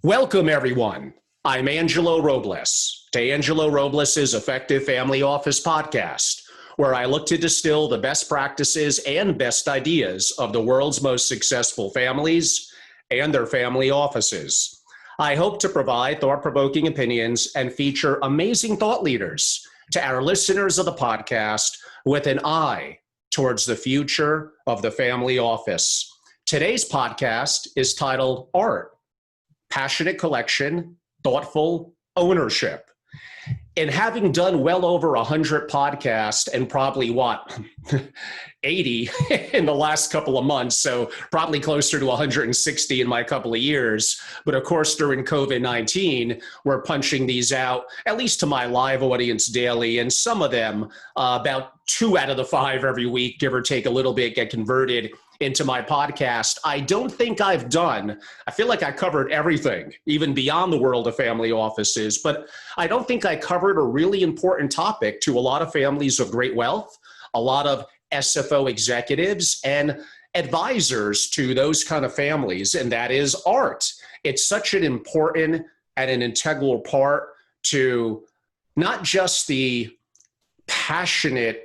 Welcome, everyone. I'm Angelo Robles. D'Angelo Robles' Effective Family Office podcast, where I look to distill the best practices and best ideas of the world's most successful families and their family offices. I hope to provide thought-provoking opinions and feature amazing thought leaders to our listeners of the podcast with an eye towards the future of the family office. Today's podcast is titled Art, Passionate Collection, Thoughtful Ownership. And having done well over 100 podcasts and probably 80 in the last couple of months, so probably closer to 160 in my couple of years. But of course, during COVID-19, we're punching these out, at least to my live audience daily, and some of them, about 2 out of the 5 every week, give or take a little bit, get converted into my podcast. I don't think I feel like I covered everything, even beyond the world of family offices, but I don't think I covered a really important topic to a lot of families of great wealth, a lot of SFO executives and advisors to those kind of families, and that is art. It's such an important and an integral part to not just the passionate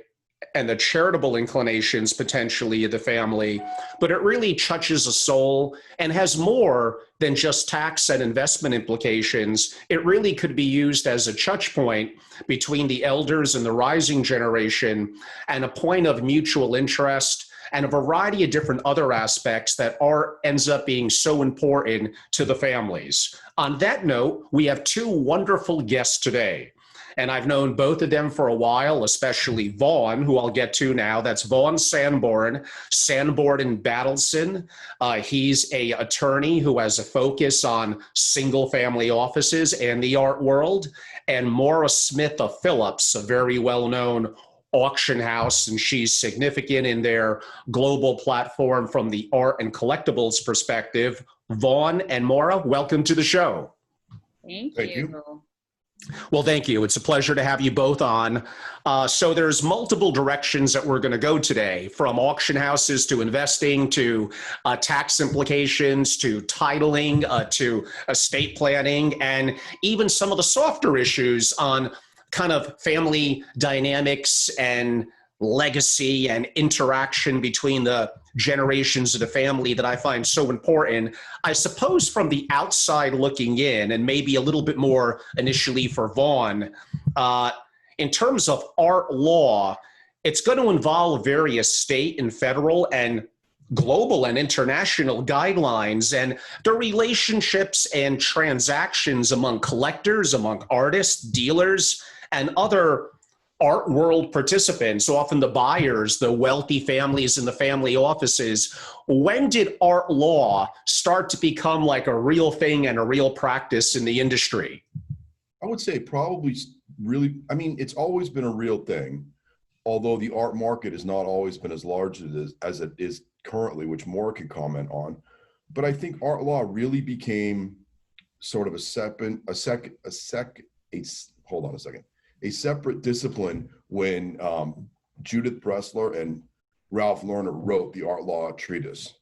and the charitable inclinations potentially of the family, but it really touches a soul and has more than just tax and investment implications. It really could be used as a touch point between the elders and the rising generation, and a point of mutual interest, and a variety of different other aspects that art ends up being so important to the families. On that note, we have 2 wonderful guests today. And I've known both of them for a while, especially Vaughn, who I'll get to now. That's Vaughn Sanborn, Sanborn in Battleson. He's an attorney who has a focus on single-family offices and the art world. And Maura Smith of Phillips, a very well-known auction house, and she's significant in their global platform from the art and collectibles perspective. Vaughn and Maura, welcome to the show. Thank you. Well, thank you. It's a pleasure to have you both on. So there's multiple directions that we're going to go today, from auction houses to investing to tax implications to titling to estate planning, and even some of the softer issues on kind of family dynamics and legacy and interaction between the generations of the family that I find so important. I suppose from the outside looking in, and maybe a little bit more initially for Vaughn, in terms of art law, it's going to involve various state and federal and global and international guidelines, and the relationships and transactions among collectors, among artists, dealers, and other art world participants, often the buyers, the wealthy families in the family offices. When did art law start to become like a real thing and a real practice in the industry? I would say probably really, it's always been a real thing, although the art market has not always been as large as it is currently, which Maura can comment on. But I think art law really became sort of a separate discipline when Judith Bresler and Ralph Lerner wrote the Art Law Treatise,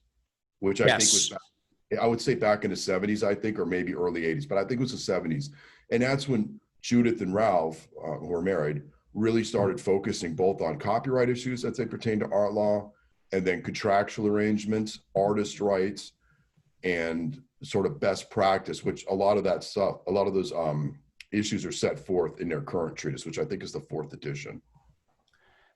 which I think was, I would say back in the 70s, I think, or maybe early 80s, but I think it was the 70s. And that's when Judith and Ralph, who were married, really started focusing both on copyright issues as they pertain to art law, and then contractual arrangements, artist rights, and sort of best practice, which a lot of those issues are set forth in their current treatise, which I think is the 4th edition.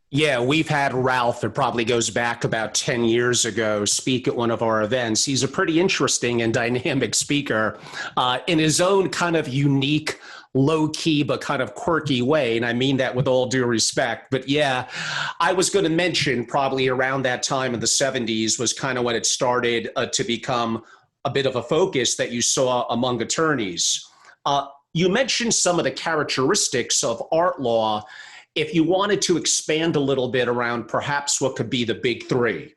Yeah, we've had Ralph, it probably goes back about 10 years ago, speak at one of our events. He's a pretty interesting and dynamic speaker in his own kind of unique, low-key, but kind of quirky way. And I mean that with all due respect. But yeah, I was going to mention probably around that time in the 70s was kind of when it started to become a bit of a focus that you saw among attorneys. You mentioned some of the characteristics of art law. If you wanted to expand a little bit around perhaps what could be the big 3.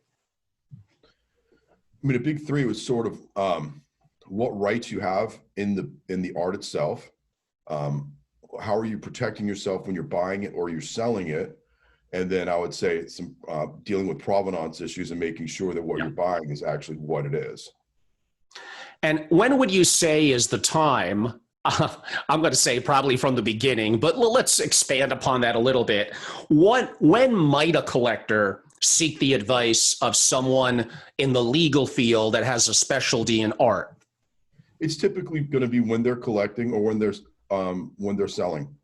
The big 3 was sort of what rights you have in the art itself. How are you protecting yourself when you're buying it or you're selling it? And then I would say some dealing with provenance issues and making sure that what you're buying is actually what it is. And when would you say is the time? I'm going to say probably from the beginning, but let's expand upon that a little bit. When might a collector seek the advice of someone in the legal field that has a specialty in art? It's typically going to be when they're collecting or when they're selling.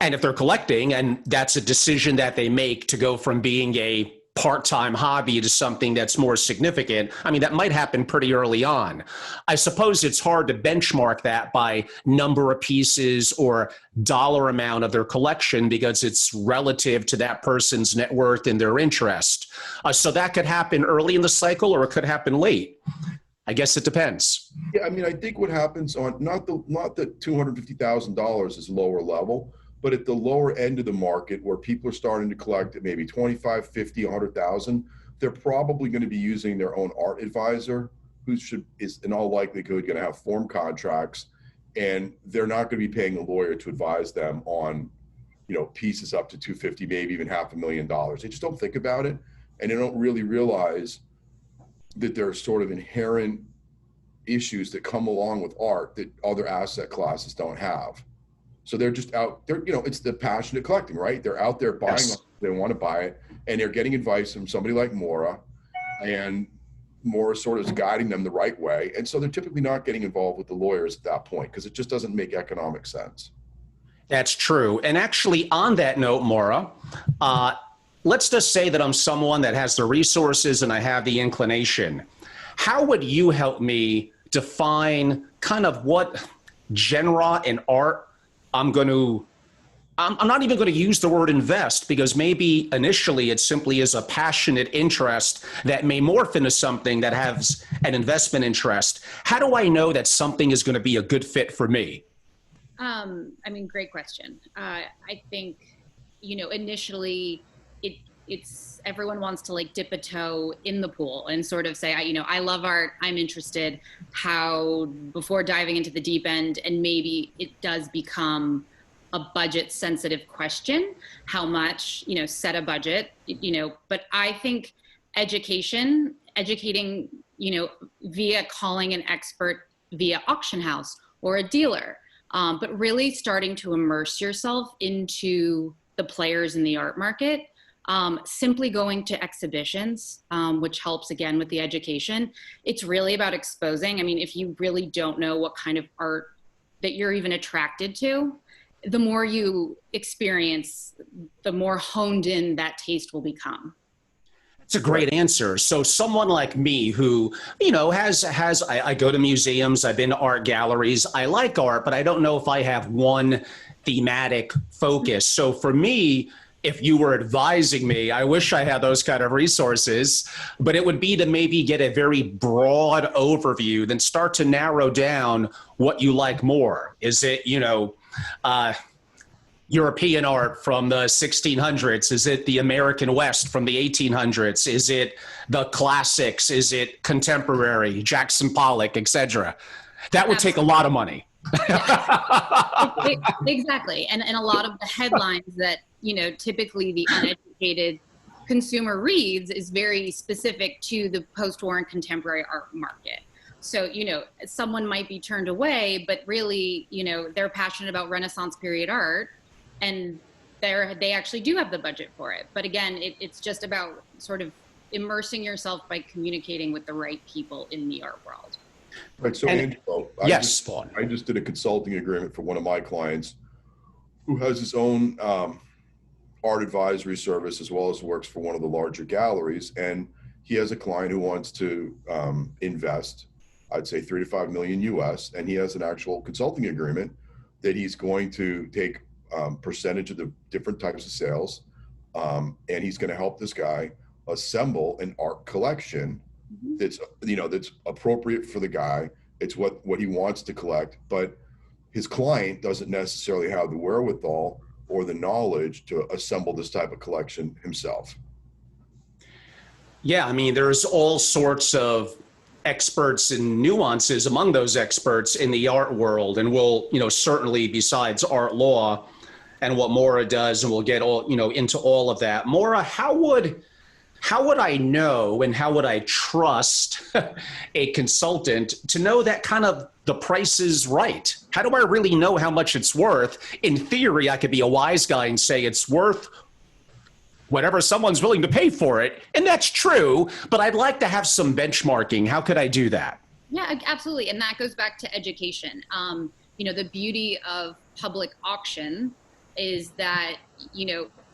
And if they're collecting, and that's a decision that they make to go from being a part-time hobby to something that's more significant, I mean, that might happen pretty early on. I suppose it's hard to benchmark that by number of pieces or dollar amount of their collection because it's relative to that person's net worth and their interest. So that could happen early in the cycle or it could happen late. I guess it depends. Yeah, I mean, I think what happens on not that $250,000 is lower level, but at the lower end of the market where people are starting to collect at maybe 25, 50, 100,000, they're probably going to be using their own art advisor who is in all likelihood going to have form contracts, and they're not going to be paying a lawyer to advise them on, pieces up to 250, maybe even $500,000. They just don't think about it, and they don't really realize that there are sort of inherent issues that come along with art that other asset classes don't have. So they're just out there, it's the passionate collecting, right? They're out there buying, Yes. They want to buy it, and they're getting advice from somebody like Maura, and Maura sort of is guiding them the right way. And so they're typically not getting involved with the lawyers at that point because it just doesn't make economic sense. That's true. And actually, on that note, Maura, let's just say that I'm someone that has the resources and I have the inclination. How would you help me define kind of what genre in art I'm not even going to use the word invest because maybe initially it simply is a passionate interest that may morph into something that has an investment interest. How do I know that something is going to be a good fit for me? Great question. I think, initially it's everyone wants to like dip a toe in the pool and sort of say, I love art. I'm interested. How, before diving into the deep end, and maybe it does become a budget sensitive question, how much, set a budget, but I think educating, via calling an expert via auction house or a dealer, but really starting to immerse yourself into the players in the art market. Simply going to exhibitions, which helps again with the education. It's really about exposing. I mean, if you really don't know what kind of art that you're even attracted to, the more you experience, the more honed in that taste will become. It's a great answer. So someone like me who, I go to museums, I've been to art galleries, I like art, but I don't know if I have one thematic focus. So for me, if you were advising me, I wish I had those kind of resources, but it would be to maybe get a very broad overview, then start to narrow down what you like more. Is it, European art from the 1600s? Is it the American West from the 1800s? Is it the classics? Is it contemporary, Jackson Pollock, etc.? That would take a lot of money. Exactly. And a lot of the headlines that, typically the uneducated consumer reads is very specific to the post-war and contemporary art market. So, someone might be turned away, but really, they're passionate about Renaissance period art and they actually do have the budget for it. But again, it's just about sort of immersing yourself by communicating with the right people in the art world. Right. So, Angelo, yes, I just did a consulting agreement for one of my clients who has his own art advisory service as well as works for one of the larger galleries. And he has a client who wants to invest, I'd say 3 to 5 million US, and he has an actual consulting agreement that he's going to take percentage of the different types of sales, and he's going to help this guy assemble an art collection that's appropriate for the guy. It's what he wants to collect, but his client doesn't necessarily have the wherewithal or the knowledge to assemble this type of collection himself. Yeah, I mean, there's all sorts of experts and nuances among those experts in the art world, and we'll, certainly besides art law and what Maura does, and we'll get all, into all of that. Maura, how would How would I know and how would I trust a consultant to know that kind of the price is right? How do I really know how much it's worth? In theory, I could be a wise guy and say it's worth whatever someone's willing to pay for it. And that's true, but I'd like to have some benchmarking. How could I do that? Yeah, absolutely. And that goes back to education. The beauty of public auction is that,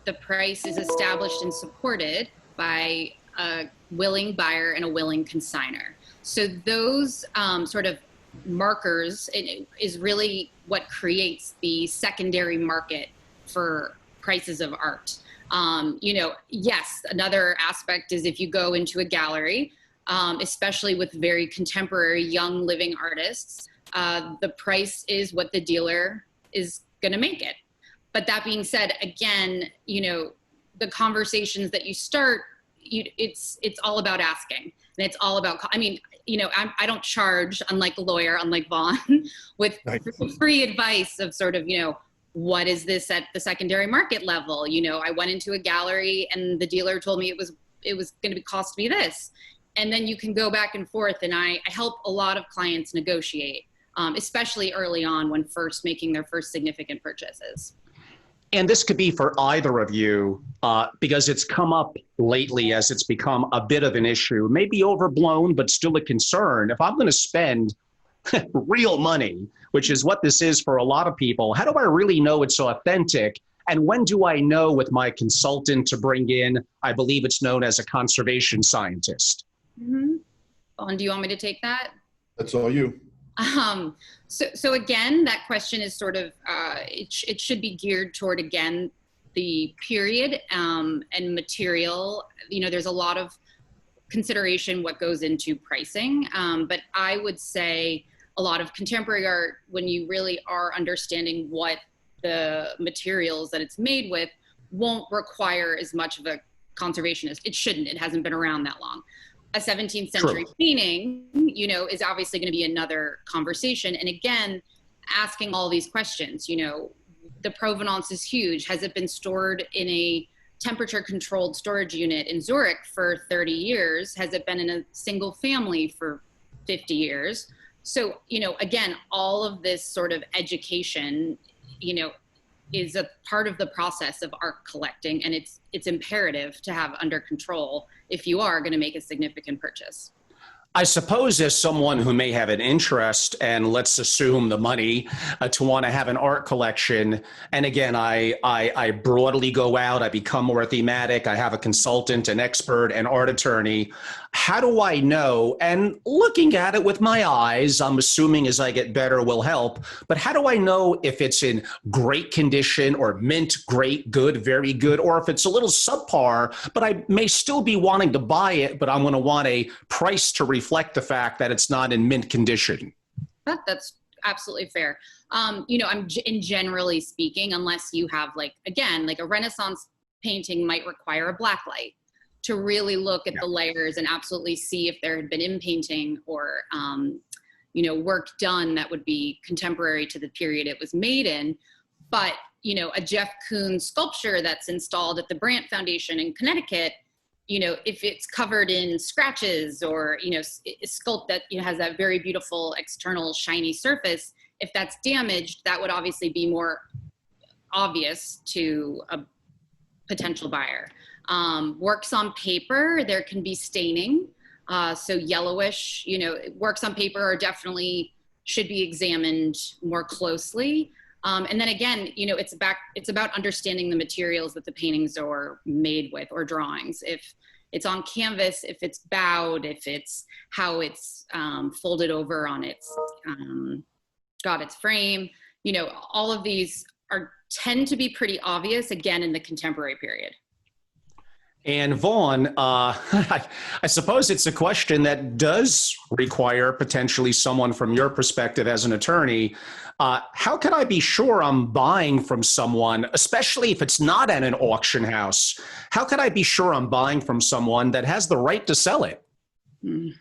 the price is established and supported by a willing buyer and a willing consignor. So those sort of markers is really what creates the secondary market for prices of art. Yes, another aspect is if you go into a gallery, especially with very contemporary young living artists, the price is what the dealer is going to make it. But that being said, again, the conversations that you start, it's all about asking, and it's all about, I don't charge, unlike a lawyer, unlike Vaughn, with free advice of sort of, what is this at the secondary market level? I went into a gallery and the dealer told me it was going to cost me this. And then you can go back and forth, and I help a lot of clients negotiate, especially early on when first making their first significant purchases. And this could be for either of you, because it's come up lately as it's become a bit of an issue, maybe overblown, but still a concern. If I'm going to spend real money, which is what this is for a lot of people, how do I really know it's authentic? And when do I know with my consultant to bring in, I believe it's known as a conservation scientist? Mm-hmm. Vaughn, do you want me to take that? That's all you. So again, that question is sort of, it should be geared toward, again, the period and material. There's a lot of consideration what goes into pricing, but I would say a lot of contemporary art, when you really are understanding what the materials that it's made with, won't require as much of a conservationist. It shouldn't. It hasn't been around that long. A 17th century True. painting, is obviously going to be another conversation. And again, asking all these questions, the provenance is huge. Has it been stored in a temperature controlled storage unit in Zurich for 30 years? Has it been in a single family for 50 years? So, again, all of this sort of education, is a part of the process of art collecting, and it's imperative to have under control if you are going to make a significant purchase. I suppose as someone who may have an interest, and let's assume the money to want to have an art collection, and again, I broadly go out, I become more thematic, I have a consultant, an expert, an art attorney. How do I know? And looking at it with my eyes, I'm assuming as I get better will help, but how do I know if it's in great condition or mint, great, good, very good, or if it's a little subpar, but I may still be wanting to buy it, but I'm going to want a price to reflect the fact that it's not in mint condition? That's absolutely fair. I'm generally speaking, unless you have again, a Renaissance painting might require a black light to really look at the layers and absolutely see if there had been in-painting or, work done that would be contemporary to the period it was made in. But, a Jeff Koons sculpture that's installed at the Brandt Foundation in Connecticut, if it's covered in scratches or, a sculpt that has that very beautiful external shiny surface, if that's damaged, that would obviously be more obvious to a potential buyer. Works on paper, there can be staining. So yellowish, works on paper are definitely should be examined more closely. And then again, it's about understanding the materials that the paintings are made with or drawings. If it's on canvas, if it's bowed, if it's how it's folded over on its frame, all of these tend to be pretty obvious again in the contemporary period. And Vaughn, I suppose it's a question that does require potentially someone from your perspective as an attorney. How can I be sure I'm buying from someone, especially if it's not at an auction house? How can I be sure I'm buying from someone that has the right to sell it? Then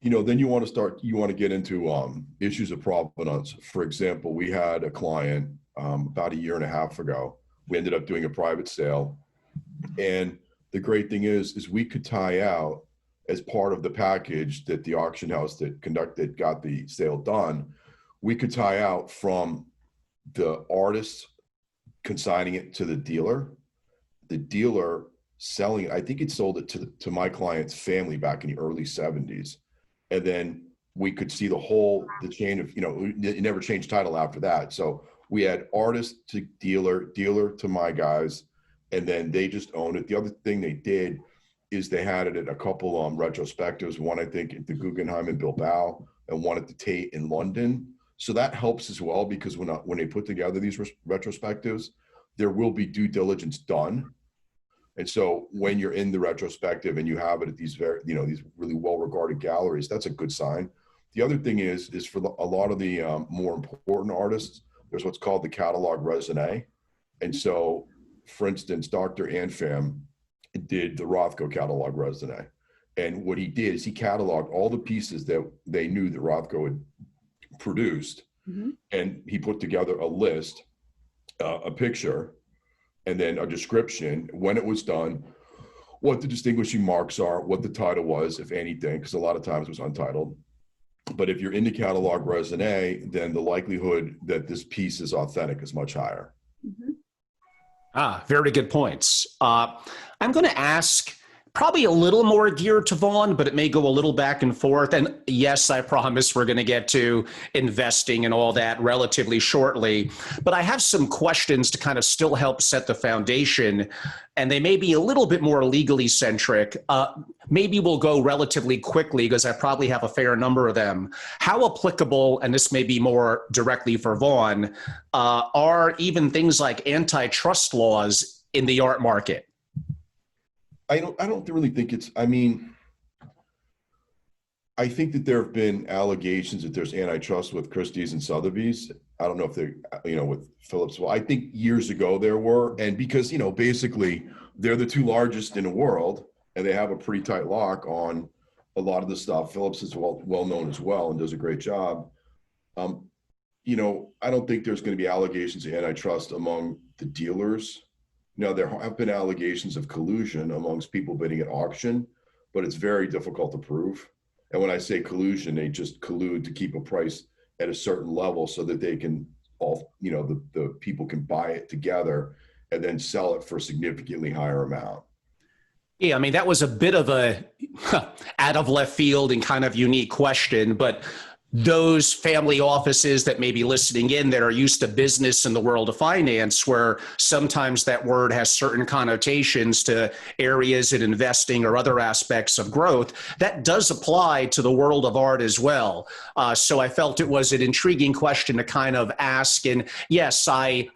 you want to get into issues of provenance. For example, we had a client about a year and a half ago. We ended up doing a private sale, and the great thing is we could tie out as part of the package that the auction house that got the sale done, we could tie out from the artist consigning it to the dealer selling it. I think it sold it to my client's family back in the early 70s. And then we could see the chain of, it never changed title after that. So we had artist to dealer to my guys, and then they just owned it. The other thing they did is they had it at a couple retrospectives, one I think at the Guggenheim in Bilbao and one at the Tate in London. So that helps as well, because when they put together these retrospectives, there will be due diligence done. And so when you're in the retrospective and you have it at these these really well-regarded galleries, that's a good sign. The other thing is for a lot of the more important artists, there's what's called the catalog raisonné. And so, for instance, Dr. Anfam did the Rothko catalog raisonné. And what he did is he cataloged all the pieces that they knew that Rothko had produced. Mm-hmm. And he put together a list, a picture, and then a description, when it was done, what the distinguishing marks are, what the title was, if anything, because a lot of times it was untitled. But if you're in the catalog raisonné, then the likelihood that this piece is authentic is much higher. Mm-hmm. Very good points. I'm going to ask probably a little more geared to Vaughn, but it may go a little back and forth. And yes, I promise we're going to get to investing and all that relatively shortly. But I have some questions to kind of still help set the foundation, and they may be a little bit more legally centric. Maybe we'll go relatively quickly because I probably have a fair number of them. How applicable, and this may be more directly for Vaughn, are even things like antitrust laws in the art market? I don't really think I think that there have been allegations that there's antitrust with Christie's and Sotheby's. I don't know if they, with Phillips. Well, I think years ago there were, and because, basically they're the two largest in the world and they have a pretty tight lock on a lot of the stuff. Phillips is well known as well and does a great job. I don't think there's going to be allegations of antitrust among the dealers. Now, there have been allegations of collusion amongst people bidding at auction, but it's very difficult to prove. And when I say collusion, they just collude to keep a price at a certain level so that they can the people can buy it together and then sell it for a significantly higher amount. Yeah, that was a bit of a out of left field and kind of unique question, but those family offices that may be listening in that are used to business in the world of finance, where sometimes that word has certain connotations to areas in investing or other aspects of growth, that does apply to the world of art as well. So I felt it was an intriguing question to kind of ask. And yes,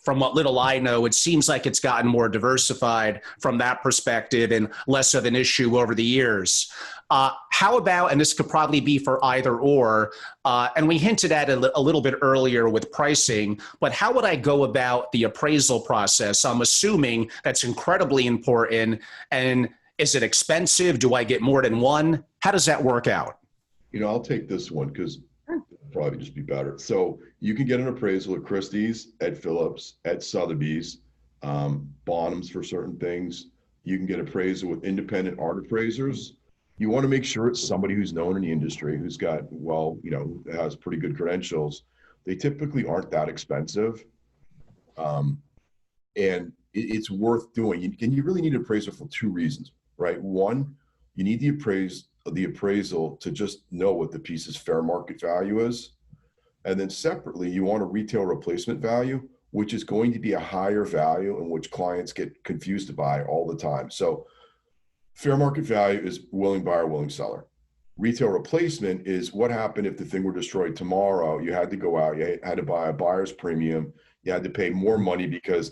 from what little I know, it seems like it's gotten more diversified from that perspective and less of an issue over the years. How about, and this could probably be for either or, and we hinted at it a little bit earlier with pricing, but how would I go about the appraisal process? I'm assuming that's incredibly important. And is it expensive? Do I get more than one? How does that work out? I'll take this one because it'll probably just be better. So you can get an appraisal at Christie's, at Phillips, at Sotheby's, Bonhams for certain things. You can get appraisal with independent art appraisers. You want to make sure it's somebody who's known in the industry, who's got, has pretty good credentials. They typically aren't that expensive. And it's worth doing. And you really need an appraisal for two reasons, right? One, you need the appraisal to just know what the piece's fair market value is. And then separately, you want a retail replacement value, which is going to be a higher value and which clients get confused by all the time. So fair market value is willing buyer, willing seller. Retail replacement is what happened if the thing were destroyed tomorrow. You had to go out, you had to buy a buyer's premium, you had to pay more money because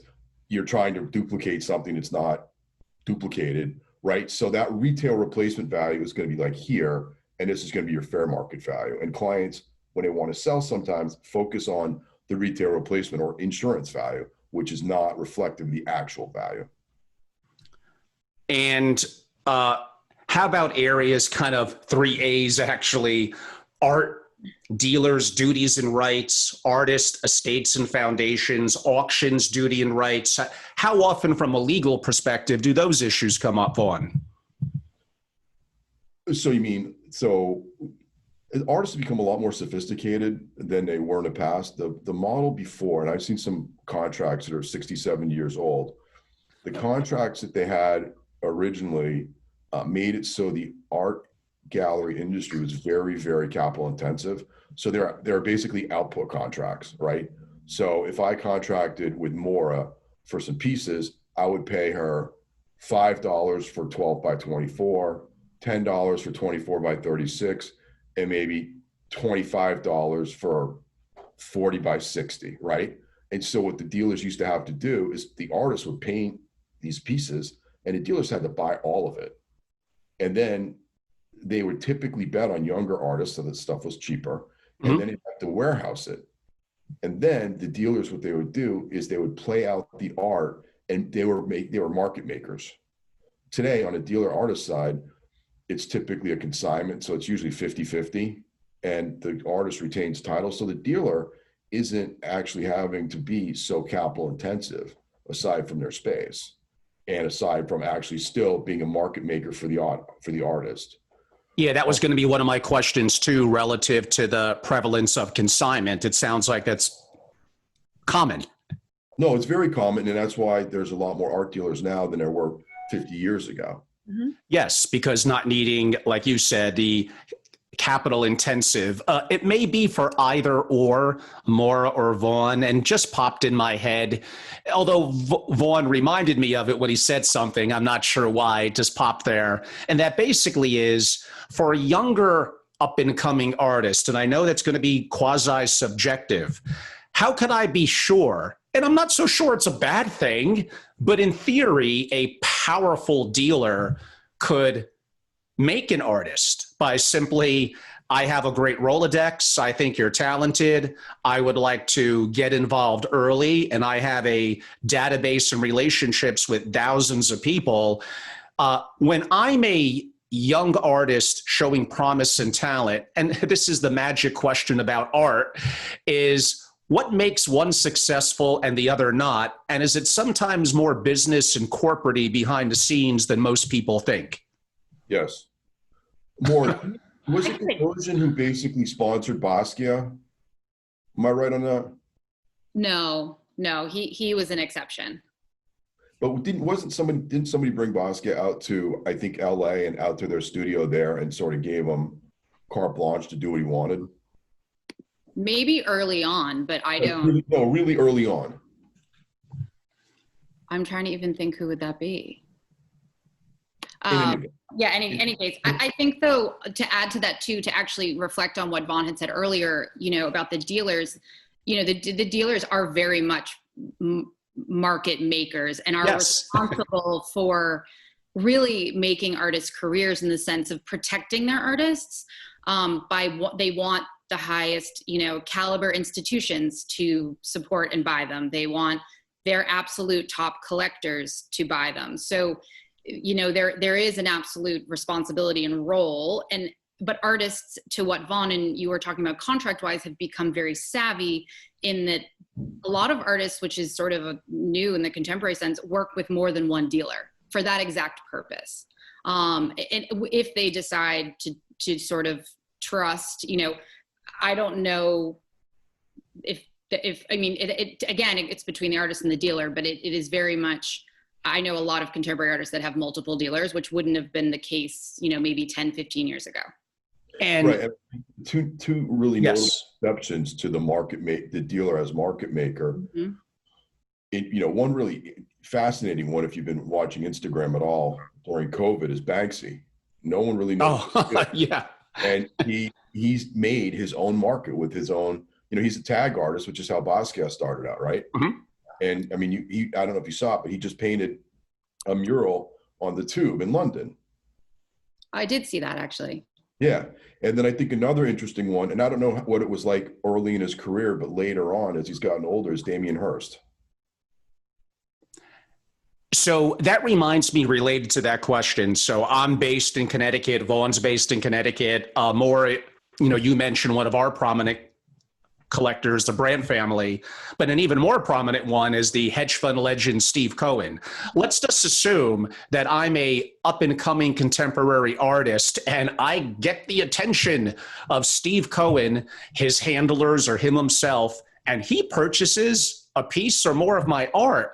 you're trying to duplicate something that's not duplicated, right? So that retail replacement value is going to be like here, and this is going to be your fair market value. And clients, when they want to sell, sometimes focus on the retail replacement or insurance value, which is not reflective of the actual value. And how about areas, kind of 3 A's actually, art dealers' duties and rights, artist estates and foundations, auctions, duty and rights. How often, from a legal perspective, do those issues come up on? So you mean, artists have become a lot more sophisticated than they were in the past. The model before, and I've seen some contracts that are 67 years old, the contracts that they had originally made it so the art gallery industry was very, very capital intensive. So they're basically output contracts, right? So if I contracted with Maura for some pieces, I would pay her $5 for 12 by 24, $10 for 24 by 36, and maybe $25 for 40 by 60, right? And so what the dealers used to have to do is the artists would paint these pieces and the dealers had to buy all of it. And then they would typically bet on younger artists so that stuff was cheaper. And then they'd have to warehouse it. And then the dealers, what they would do is they would play out the art, and they were market makers. Today on a dealer artist side, it's typically a consignment. So it's usually 50-50 and the artist retains title. So the dealer isn't actually having to be so capital intensive aside from their space and aside from actually still being a market maker for the artist. Yeah, that was going to be one of my questions too, relative to the prevalence of consignment. It sounds like that's common. No, it's very common. And that's why there's a lot more art dealers now than there were 50 years ago. Mm-hmm. Yes, because not needing, like you said, the capital intensive. It may be for either or, Maura or Vaughn, and just popped in my head. Although Vaughn reminded me of it when he said something, I'm not sure why, it just popped there. And that basically is for a younger up and coming artist, and I know that's going to be quasi subjective. How can I be sure? And I'm not so sure it's a bad thing, but in theory, a powerful dealer could make an artist by simply, I have a great Rolodex, I think you're talented, I would like to get involved early, and I have a database and relationships with thousands of people. When I'm a young artist showing promise and talent, and this is the magic question about art, is what makes one successful and the other not? And is it sometimes more business and corporate-y behind the scenes than most people think? Yes. More. Was it the version who basically sponsored Basquiat? Am I right on that? No, he was an exception. But didn't somebody bring Basquiat out to, I think, LA and out to their studio there and sort of gave him carte blanche to do what he wanted? Maybe early on, but I don't. Really early on. I'm trying to even think, who would that be? Any case, I think though, to add to that too, to actually reflect on what Vaughn had said earlier, about the dealers, the dealers are very much market makers and are responsible for really making artists' careers in the sense of protecting their artists by what they want the highest, caliber institutions to support and buy them. They want their absolute top collectors to buy them. So, there is an absolute responsibility and role, but artists, to what Vaughn and you were talking about contract-wise, have become very savvy in that a lot of artists, which is sort of a new in the contemporary sense, work with more than one dealer for that exact purpose. And if they decide to sort of trust, I don't know it's between the artist and the dealer, but it is very much, I know a lot of contemporary artists that have multiple dealers, which wouldn't have been the case, maybe 10, 15 years ago. And right. Two really notable exceptions to the dealer as market maker. Mm-hmm. One really fascinating one, if you've been watching Instagram at all during COVID, is Banksy. No one really knows. Oh, yeah. And he's made his own market with his own, he's a tag artist, which is how Basquiat started out, right? Mm-hmm. And I mean, I don't know if you saw it, but he just painted a mural on the Tube in London. I did see that, actually. Yeah. And then I think another interesting one, and I don't know what it was like early in his career, but later on, as he's gotten older, is Damien Hirst. So that reminds me, related to that question. So I'm based in Connecticut. Vaughn's based in Connecticut. Maura you mentioned one of our prominent collectors, the Brand family, but an even more prominent one is the hedge fund legend Steve Cohen. Let's just assume that I'm a up and coming contemporary artist and I get the attention of Steve Cohen, his handlers, or him himself, and he purchases a piece or more of my art.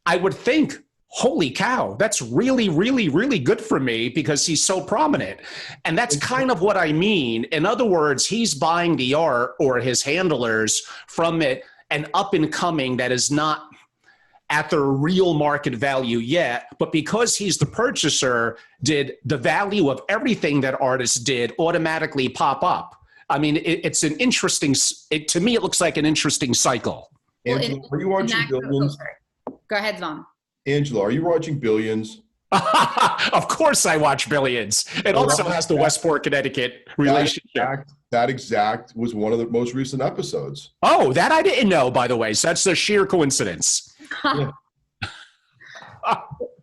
I would think, holy cow, that's really, really, really good for me because he's so prominent. And that's kind of what I mean. In other words, he's buying the art, or his handlers, from an up and coming that is not at their real market value yet, but because he's the purchaser, did the value of everything that artist did automatically pop up? I mean, it's an interesting, to me, it looks like an interesting cycle. Well, Angela, are you watching Billions? Go ahead, Vaughn. Angela, are you watching Billions? Of course I watch Billions. It also has the Westport, Connecticut relationship. That exact was one of the most recent episodes. Oh, that I didn't know, by the way. So that's a sheer coincidence. Yeah.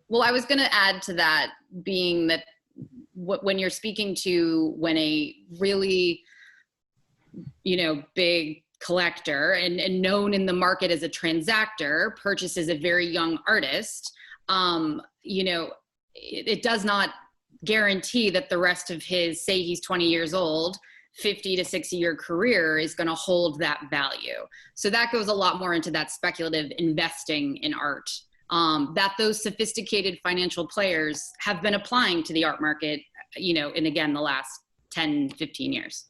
Well, I was going to add to that, being that when you're speaking to when a really, big collector and known in the market as a transactor purchases a very young artist, it does not guarantee that the rest of his, say he's 20 years old, 50 to 60 year career is going to hold that value. So that goes a lot more into that speculative investing in art, that those sophisticated financial players have been applying to the art market, and again, the last 10, 15 years.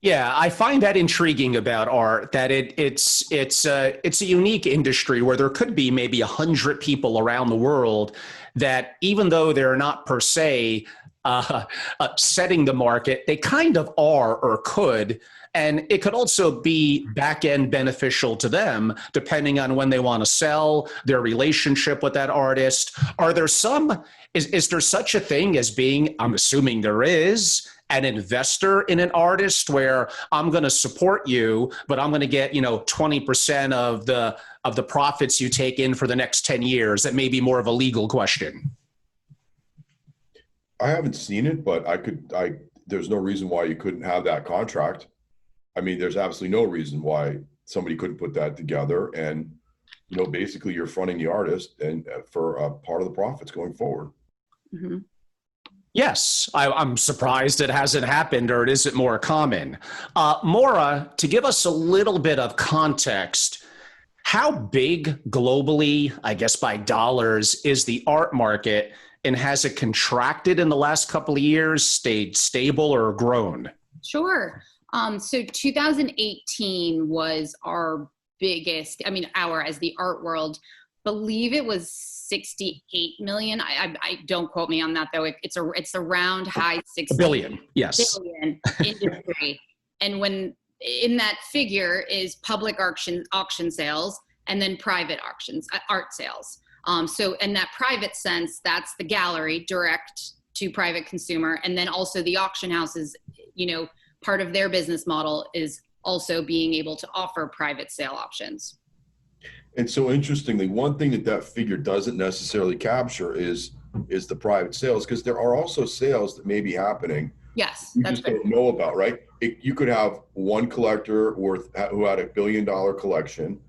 Yeah, I find that intriguing about art, that it's a unique industry where there could be maybe 100 people around the world that, even though they're not per se setting the market, they kind of are or could. And it could also be back-end beneficial to them, depending on when they want to sell, their relationship with that artist. Are there is there such a thing as being, I'm assuming there is, an investor in an artist, where I'm going to support you, but I'm going to get 20% of the profits you take in for the next 10 years? That may be more of a legal question. I haven't seen it, but there's no reason why you couldn't have that contract. I mean, there's absolutely no reason why somebody couldn't put that together, and basically you're fronting the artist and for a part of the profits going forward. Mm-hmm. Yes, I'm surprised it hasn't happened, or it isn't more common. Maura, to give us a little bit of context, how big globally, I guess by dollars, is the art market, and has it contracted in the last couple of years, stayed stable, or grown? Sure. So 2018 was our biggest, as the art world, believe it was 68 million. I don't quote me on that though. It's around high 60 billion. Yes. Billion industry. And when in that figure is public auction sales, and then private auctions, art sales. So in that private sense, that's the gallery, direct to private consumer. And then also the auction houses, part of their business model is also being able to offer private sale options. And so interestingly, one thing that figure doesn't necessarily capture is the private sales, because there are also sales that may be happening. Yes, you just don't know about, right? You could have one collector who had $1 billion collection,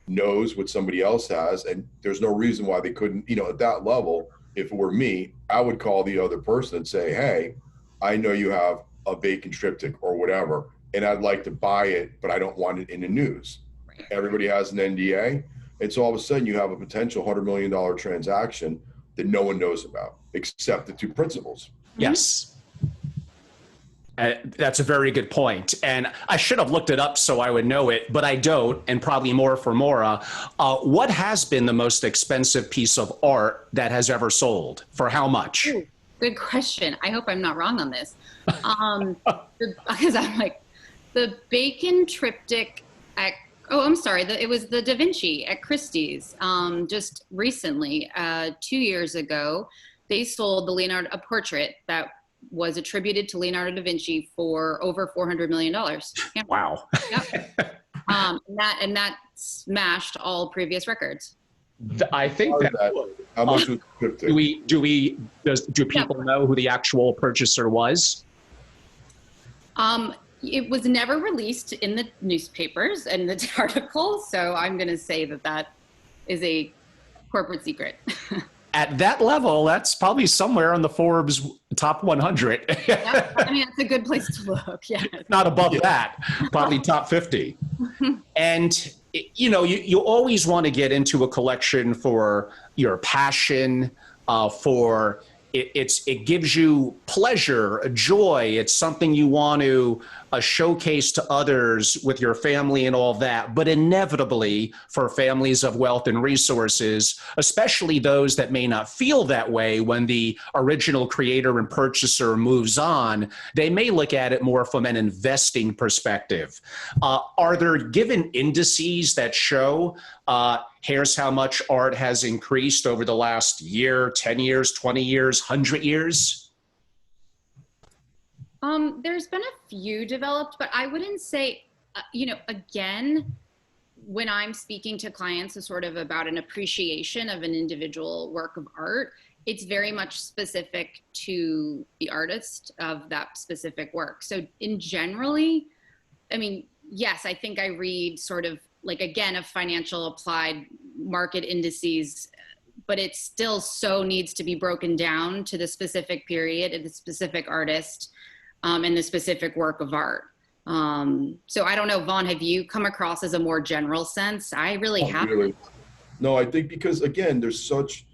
knows what somebody else has, and there's no reason why they couldn't, at that level. If it were me, I would call the other person and say, hey, I know you have a vacant triptych or whatever, and I'd like to buy it, but I don't want it in the news. Right. Everybody has an NDA. And so all of a sudden you have a potential $100 million transaction that no one knows about except the two principals. Yes. That's a very good point. And I should have looked it up so I would know it, but I don't, and probably more for Maura. What has been the most expensive piece of art that has ever sold? For how much? Ooh, good question. I hope I'm not wrong on this. Because I'm like, the Bacon triptych at, it was the Da Vinci at Christie's. Just recently, 2 years ago, they sold a portrait that was attributed to Leonardo da Vinci for over $400 million. Yeah. Wow. Yep. and that smashed all previous records. I think how much was triptych? Do people know who the actual purchaser was? It was never released in the newspapers and the articles, so I'm going to say that that is a corporate secret. At that level, that's probably somewhere on the Forbes top 100. Yeah, I mean, it's a good place to look. Yeah, Not above that, probably top 50. And you always want to get into a collection for your passion, for it gives you pleasure, a joy. It's something you want to showcase to others with your family and all that. But inevitably, for families of wealth and resources, especially those that may not feel that way when the original creator and purchaser moves on, they may look at it more from an investing perspective. Are there given indices that show here's how much art has increased over the last year, 10 years, 20 years, 100 years? There's been a few developed, but I wouldn't say, again, when I'm speaking to clients is sort of about an appreciation of an individual work of art, it's very much specific to the artist of that specific work. So in generally, I mean, yes, I think I read sort of like, again, of financial applied market indices, but it still so needs to be broken down to the specific period and the specific artist and the specific work of art. So I don't know, Vaughn, have you come across as a more general sense? I really haven't. Really. No, I think because, again, there's such,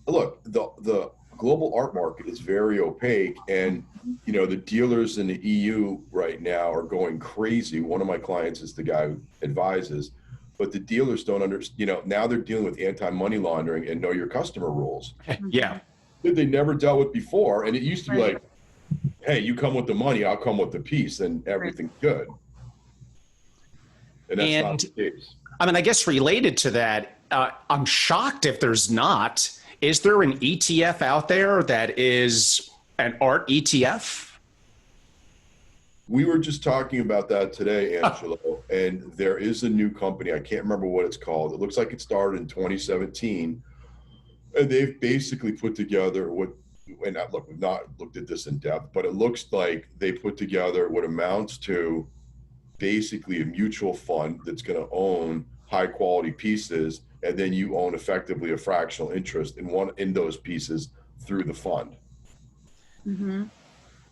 look, the global art market is very opaque, and the dealers in the EU right now are going crazy. One of my clients is the guy who advises, but the dealers don't understand. Now they're dealing with anti-money laundering and know your customer rules. Yeah, that they never dealt with before, and it used to be like, hey, you come with the money, I'll come with the piece, and everything's good. And that's not the case. I mean, I guess related to that, I'm shocked if there's not. Is there an ETF out there that is an art ETF? We were just talking about that today, Angelo, and there is a new company. I can't remember what it's called. It looks like it started in 2017, and they've basically put together and look, we've not looked at this in depth, but it looks like they put together what amounts to basically a mutual fund that's going to own high quality pieces, and then you own effectively a fractional interest in those pieces through the fund. Mm-hmm.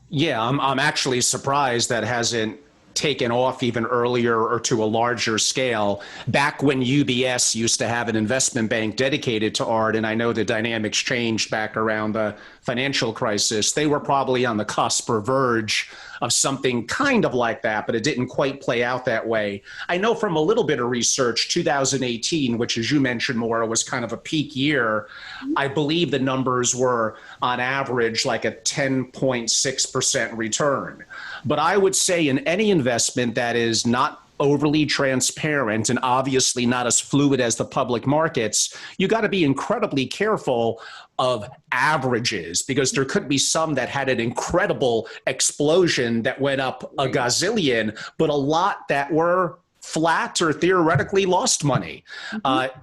Yeah, I'm actually surprised that hasn't taken off even earlier or to a larger scale. Back when UBS used to have an investment bank dedicated to art, and I know the dynamics changed back around the financial crisis, they were probably on the cusp or verge of something kind of like that, but it didn't quite play out that way. I know from a little bit of research, 2018, which as you mentioned, Maura, was kind of a peak year. I believe the numbers were on average like a 10.6% return. But I would say in any investment that is not overly transparent and obviously not as fluid as the public markets, you got to be incredibly careful of averages, because there could be some that had an incredible explosion that went up a gazillion, but a lot that were flat or theoretically lost money.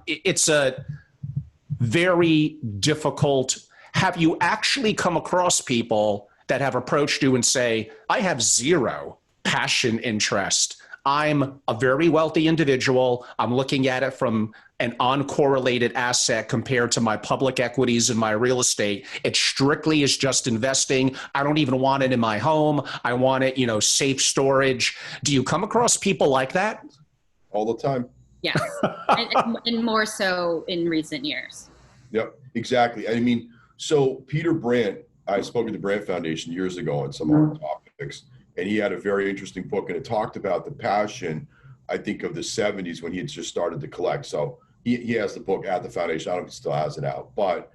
It's a very difficult. Have you actually come across people that have approached you and say, I have zero passion interest. I'm a very wealthy individual. I'm looking at it from an uncorrelated asset compared to my public equities and my real estate. It strictly is just investing. I don't even want it in my home. I want it, safe storage. Do you come across people like that? All the time. Yes, and more so in recent years. Yep, exactly. I mean, so Peter Brandt, I spoke at the Brandt Foundation years ago on some art topics, and he had a very interesting book, and it talked about the passion, I think, of the 70s when he had just started to collect. So he has the book at the foundation. I don't know if he still has it out, but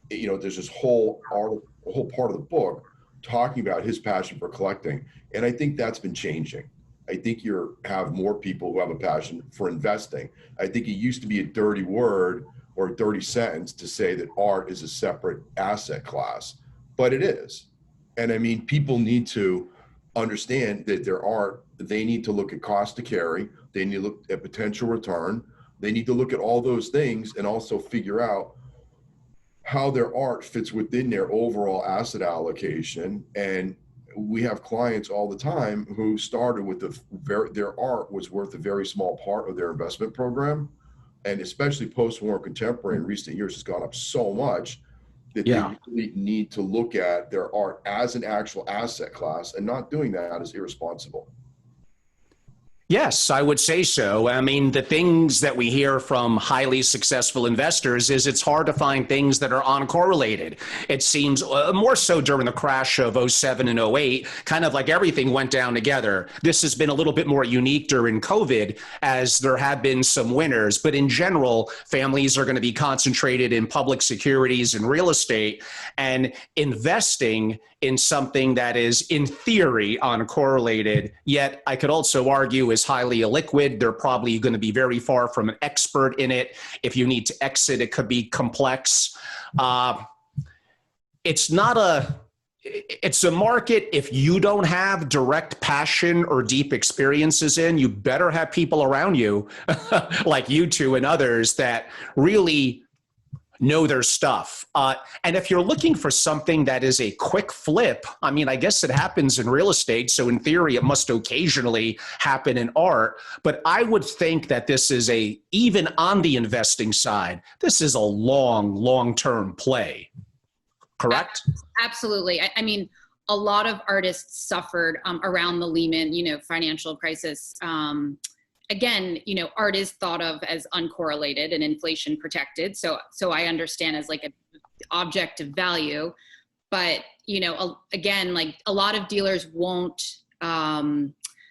there's this whole part of the book talking about his passion for collecting, and I think that's been changing. I think you have more people who have a passion for investing. I think it used to be a dirty word or a dirty sentence to say that art is a separate asset class, but it is. And I mean, people need to understand that their art, they need to look at cost to carry, they need to look at potential return, they need to look at all those things and also figure out how their art fits within their overall asset allocation. And we have clients all the time who started with their art was worth a very small part of their investment program. And especially post-war and contemporary in recent years has gone up so much that they really need to look at their art as an actual asset class, and not doing that is irresponsible. Yes, I would say so. I mean, the things that we hear from highly successful investors is it's hard to find things that are uncorrelated. It seems more so during the crash of '07 and '08, kind of like everything went down together. This has been a little bit more unique during COVID, as there have been some winners. But in general, families are going to be concentrated in public securities and real estate, and investing in something that is in theory uncorrelated, yet I could also argue is highly illiquid. They're probably going to be very far from an expert in it. If you need to exit, it could be complex. It's a market, if you don't have direct passion or deep experiences in, you better have people around you like you two and others that really know their stuff. And if you're looking for something that is a quick flip, I mean, I guess it happens in real estate. So in theory, it must occasionally happen in art. But I would think that this is even on the investing side, this is a long-term play. Correct? Absolutely. I mean, a lot of artists suffered around the Lehman, financial crisis. Again, art is thought of as uncorrelated and inflation protected. So I understand as like an object of value, but, again, like a lot of dealers won't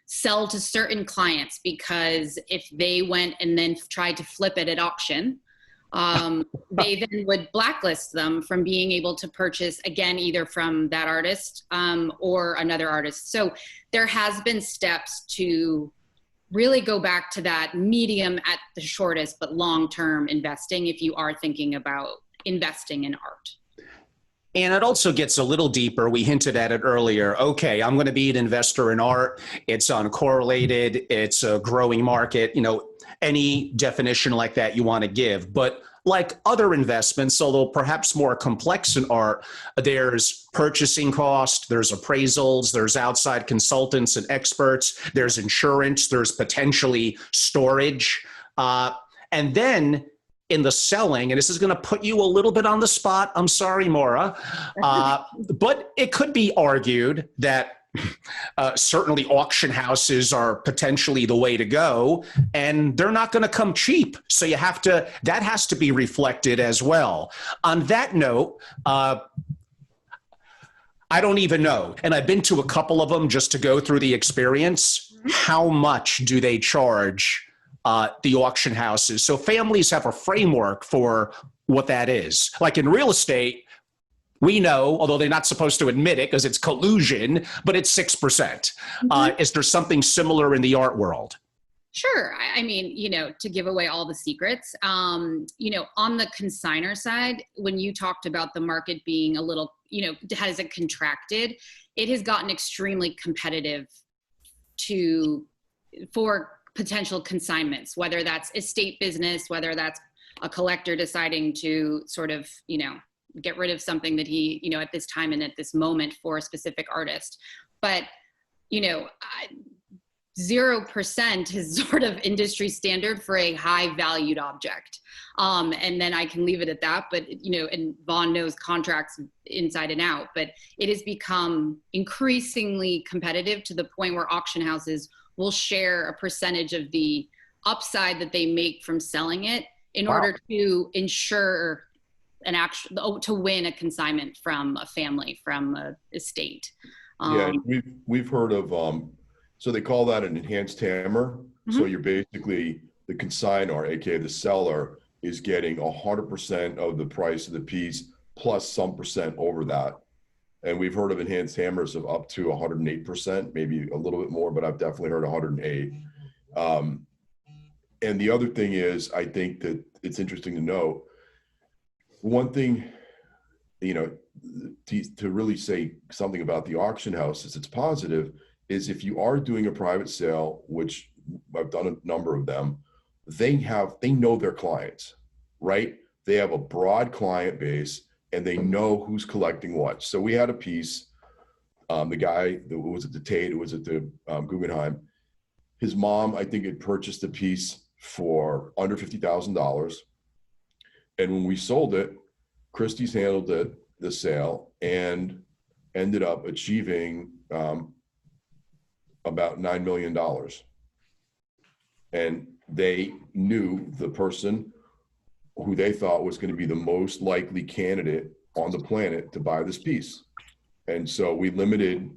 sell to certain clients because if they went and then tried to flip it at auction, they then would blacklist them from being able to purchase again, either from that artist or another artist. So there has been steps to really go back to that medium at the shortest, but long-term investing if you are thinking about investing in art. And it also gets a little deeper. We hinted at it earlier. Okay, I'm going to be an investor in art. It's uncorrelated. It's a growing market. Any definition like that you want to give. But like other investments, although perhaps more complex in art, there's purchasing cost, there's appraisals, there's outside consultants and experts, there's insurance, there's potentially storage. And then in the selling, and this is going to put you a little bit on the spot, I'm sorry, Maura, but it could be argued that certainly auction houses are potentially the way to go, and they're not going to come cheap. So that has to be reflected as well. On that note, I don't even know. And I've been to a couple of them just to go through the experience. How much do they charge the auction houses? So families have a framework for what that is. Like in real estate, we know, although they're not supposed to admit it because it's collusion, but it's 6%. Is there something similar in the art world? Sure. I mean, to give away all the secrets, on the consignor side, when you talked about the market being a little, has it contracted? It has gotten extremely competitive for potential consignments, whether that's estate business, whether that's a collector deciding to sort of, get rid of something that he, at this time and at this moment for a specific artist. But, 0% is sort of industry standard for a high valued object. And then I can leave it at that, but, and Vaughn knows contracts inside and out, but it has become increasingly competitive to the point where auction houses will share a percentage of the upside that they make from selling it in order to ensure to win a consignment from a family, from a estate. We've heard of, so they call that an enhanced hammer. So you're basically, the consignor, aka the seller, is getting 100% of the price of the piece plus some percent over that. And we've heard of enhanced hammers of up to 108%, maybe a little bit more, but I've definitely heard 108. And the other thing is, I think that it's interesting to note, one thing, to really say something about the auction house is it's positive, is if you are doing a private sale, which I've done a number of them, they know their clients, right? They have a broad client base and they know who's collecting what. So we had a piece The guy that was at the Tate, who was at the Guggenheim, his mom, I think, had purchased a piece for under $50,000. And when we sold it, Christie's handled the sale, and ended up achieving about $9 million. And they knew the person who they thought was going to be the most likely candidate on the planet to buy this piece. And so we limited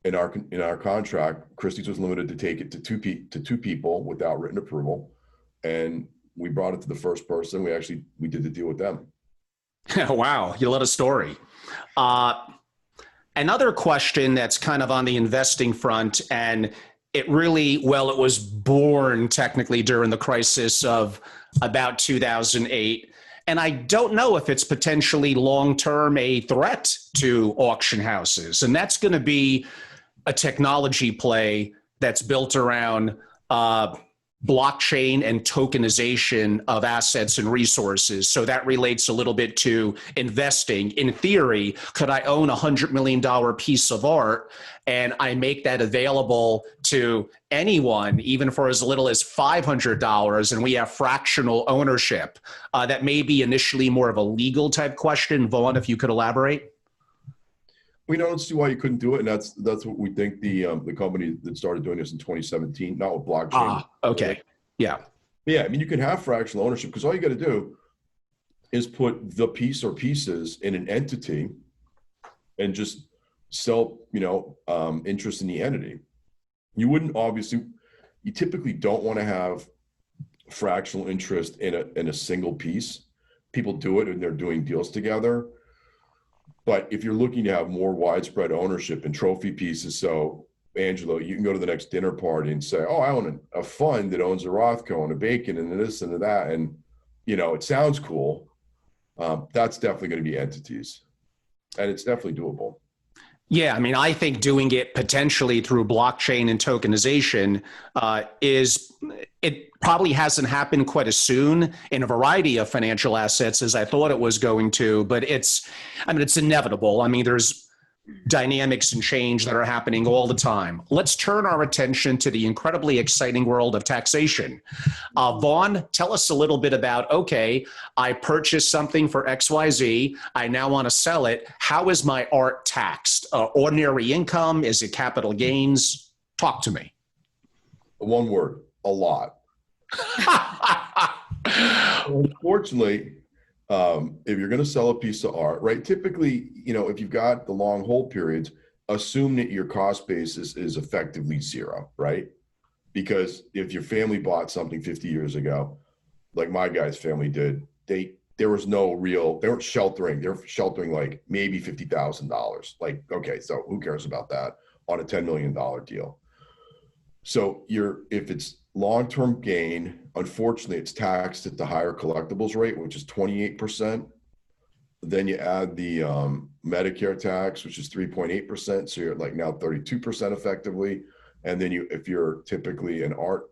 in our contract, Christie's was limited to take it to two people without written approval. And we brought it to the first person. We did the deal with them. Wow, you love a story. Another question that's kind of on the investing front, and it was born technically during the crisis of about 2008. And I don't know if it's potentially long-term a threat to auction houses. And that's going to be a technology play that's built around blockchain and tokenization of assets and resources. So that relates a little bit to investing. In theory, could I own $100 million piece of art and I make that available to anyone, even for as little as $500, and we have fractional ownership? That may be initially more of a legal type question. Vaughn, if you could elaborate. We don't see why you couldn't do it, and that's what we think the company that started doing this in 2017, not with blockchain. Okay, yeah. Yeah, I mean, you can have fractional ownership because all you got to do is put the piece or pieces in an entity and just sell, interest in the entity. You typically don't want to have fractional interest in a single piece. People do it when they're doing deals together. But if you're looking to have more widespread ownership in trophy pieces, so Angelo, you can go to the next dinner party and say, oh, I own a fund that owns a Rothko and a Bacon and this and that. And, it sounds cool. That's definitely going to be entities. And it's definitely doable. Yeah, I mean, I think doing it potentially through blockchain and tokenization it probably hasn't happened quite as soon in a variety of financial assets as I thought it was going to, but it's inevitable. I mean, there's dynamics and change that are happening all the time. Let's turn our attention to the incredibly exciting world of taxation. Vaughn, tell us a little bit about, okay, I purchased something for XYZ. I now want to sell it. How is my art taxed? Ordinary income? Is it capital gains? Talk to me. One word, a lot. Unfortunately, if you're going to sell a piece of art, right, typically, if you've got the long hold periods, assume that your cost basis is effectively zero, right? Because if your family bought something 50 years ago, like my guy's family did, they weren't sheltering. They're sheltering like maybe $50,000. Like, okay, so who cares about that on a $10 million deal? So if it's long-term gain, unfortunately, it's taxed at the higher collectibles rate, which is 28%. Then you add the Medicare tax, which is 3.8%. So you're like now 32% effectively. And then if you're typically an art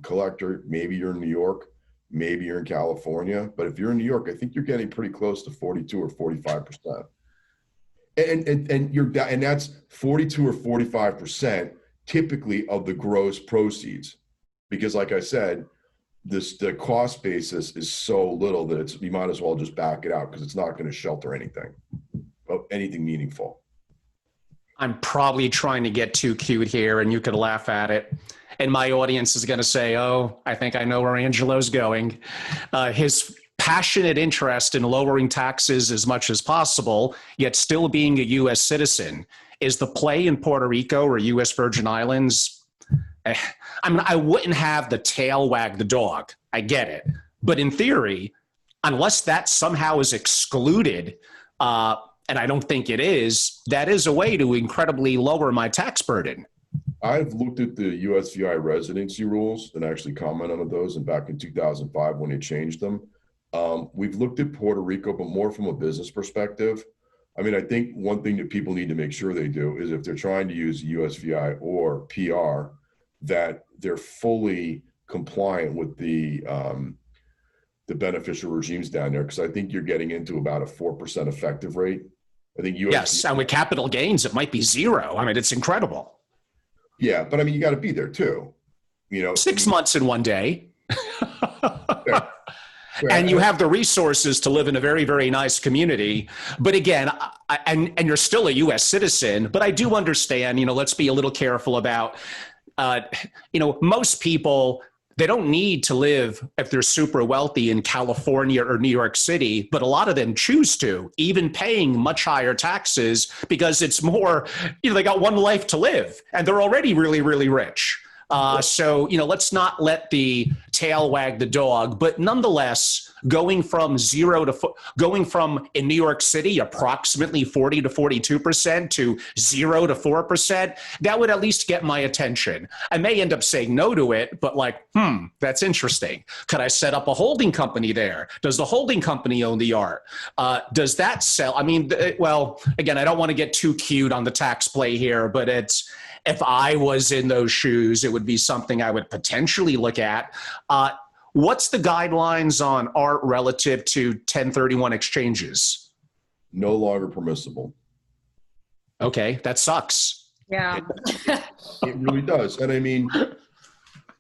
collector, maybe you're in New York, maybe you're in California. But if you're in New York, I think you're getting pretty close to 42 or 45%. And that's 42 or 45% typically of the gross proceeds. Because like I said, the cost basis is so little that you might as well just back it out because it's not going to shelter anything meaningful. I'm probably trying to get too cute here, and you could laugh at it. And my audience is going to say, oh, I think I know where Angelo's going. His passionate interest in lowering taxes as much as possible, yet still being a U.S. citizen. Is the play in Puerto Rico or U.S. Virgin Islands? I wouldn't have the tail wag the dog. I get it. But in theory, unless that somehow is excluded, and I don't think it is, that is a way to incredibly lower my tax burden. I've looked at the USVI residency rules and actually commented on those. And back in 2005, when they changed them, we've looked at Puerto Rico, but more from a business perspective. I mean, I think one thing that people need to make sure they do is if they're trying to use USVI or PR, that they're fully compliant with the beneficial regimes down there. Because I think you're getting into about a 4% effective rate I think US. Yes, and with capital gains, it might be zero. I mean, it's incredible. Yeah, but I mean, you got to be there too. 6 months in one day. Yeah. And you have the resources to live in a very, very nice community. But again, and you're still a U.S. citizen, but I do understand, let's be a little careful about, most people, they don't need to live, if they're super wealthy, in California or New York City, but a lot of them choose to, even paying much higher taxes because it's more, they got one life to live and they're already really, really rich. So, let's not let the tail wag the dog, but nonetheless, going from in New York City, approximately 40 to 42% to 0 to 4%, that would at least get my attention. I may end up saying no to it, but that's interesting. Could I set up a holding company there? Does the holding company own the art? Does that sell? I mean, well, again, I don't want to get too cute on the tax play here, but if I was in those shoes, it would be something I would potentially look at. What's the guidelines on art relative to 1031 exchanges? No longer permissible. Okay, that sucks. Yeah. It really does. And I mean,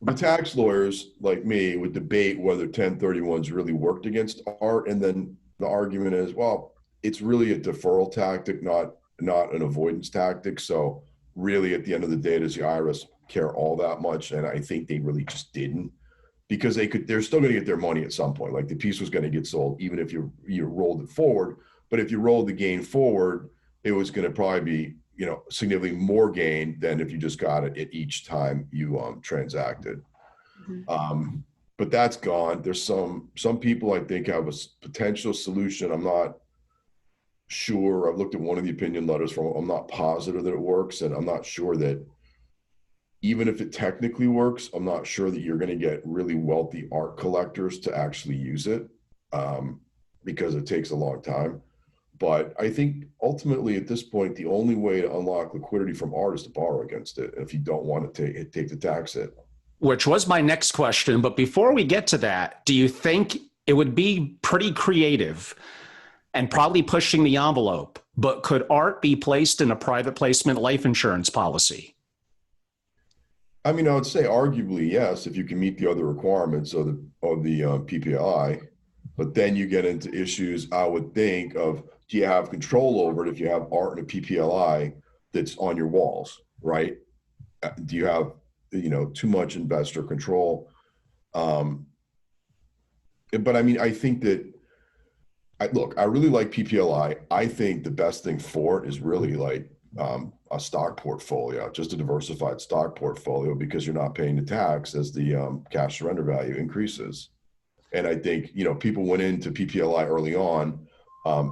the tax lawyers like me would debate whether 1031s really worked against art. And then the argument is, well, it's really a deferral tactic, not an avoidance tactic. So really, at the end of the day, does the IRS care all that much? And I think they really just didn't, because they're still going to get their money at some point. Like, the piece was going to get sold, even if you rolled it forward. But if you rolled the gain forward, it was going to probably be, significantly more gain than if you just got it at each time you transacted. Mm-hmm. But that's gone. There's some people I think have a potential solution. I'm not sure. I've looked at one of the opinion letters from, I'm not positive that it works. And I'm not sure that even if it technically works, I'm not sure that you're going to get really wealthy art collectors to actually use it, because it takes a long time. But I think ultimately at this point, the only way to unlock liquidity from art is to borrow against it. If you don't want to take the tax hit. Which was my next question. But before we get to that, do you think it would be pretty creative and probably pushing the envelope, but could art be placed in a private placement life insurance policy? I mean, I would say arguably yes, if you can meet the other requirements of the PPLI. But then you get into issues, I would think, of, do you have control over it if you have art in a PPLI that's on your walls, right? Do you have, too much investor control? But I mean, I think that, I really like PPLI. I think the best thing for it is really like a stock portfolio, just a diversified stock portfolio, because you're not paying the tax as the cash surrender value increases. And I think, people went into PPLI early on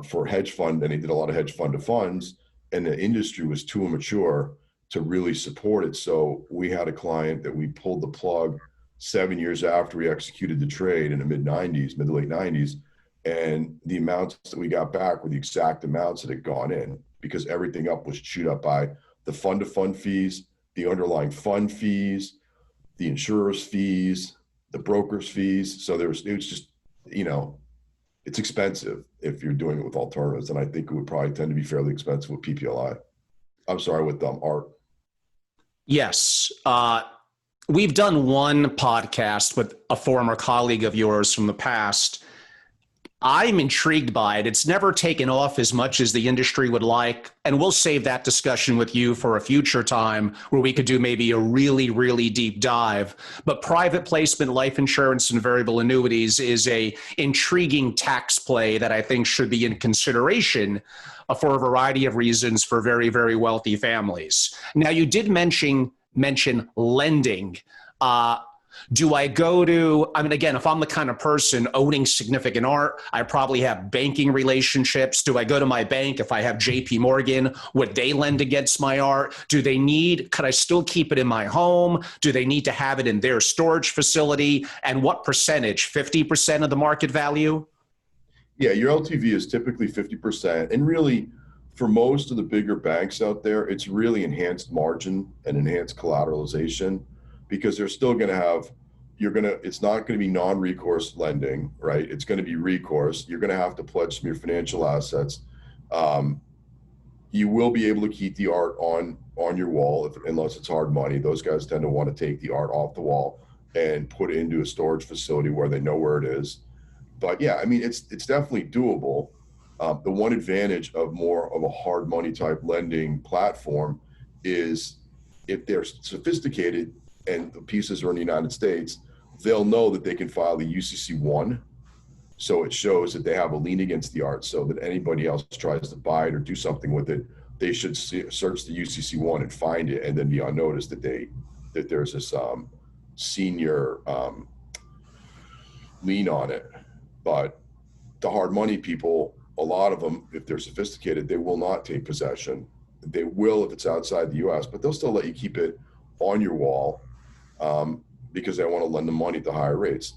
for hedge fund, and they did a lot of hedge fund to funds, and the industry was too immature to really support it. So we had a client that we pulled the plug 7 years after we executed the trade in the mid to late 90s. And the amounts that we got back were the exact amounts that had gone in, because everything was chewed up by the fund to fund fees, the underlying fund fees, the insurer's fees, the broker's fees. So it was just, it's expensive if you're doing it with alternatives. And I think it would probably tend to be fairly expensive with PPLI. I'm sorry, with art. Yes. We've done one podcast with a former colleague of yours from the past. I'm intrigued by it. It's never taken off as much as the industry would like. And we'll save that discussion with you for a future time where we could do maybe a really, really deep dive. But private placement life insurance and variable annuities is a intriguing tax play that I think should be in consideration for a variety of reasons for very, very wealthy families. Now, you did mention lending. Do I go to, again, if I'm the kind of person owning significant art, I probably have banking relationships. Do I go to my bank? If I have JP Morgan, would they lend against my art? Could I still keep it in my home? Do they need to have it in their storage facility? And what percentage, 50% of the market value? Yeah, your LTV is typically 50%. And really, for most of the bigger banks out there, it's really enhanced margin and enhanced collateralization, because they're still going to have, it's not going to be non-recourse lending, right? It's going to be recourse. You're going to have to pledge some of your financial assets. You will be able to keep the art on your wall unless it's hard money. Those guys tend to want to take the art off the wall and put it into a storage facility where they know where it is. But yeah, I mean, it's definitely doable. The one advantage of more of a hard money type lending platform is if they're sophisticated and the pieces are in the United States, they'll know that they can file the UCC1. So it shows that they have a lien against the art, so that anybody else tries to buy it or do something with it, they should search the UCC1 and find it, and then be on notice that there's this senior lien on it. But the hard money people, a lot of them, if they're sophisticated, they will not take possession. They will if it's outside the U.S., but they'll still let you keep it on your wall because they want to lend the money at the higher rates.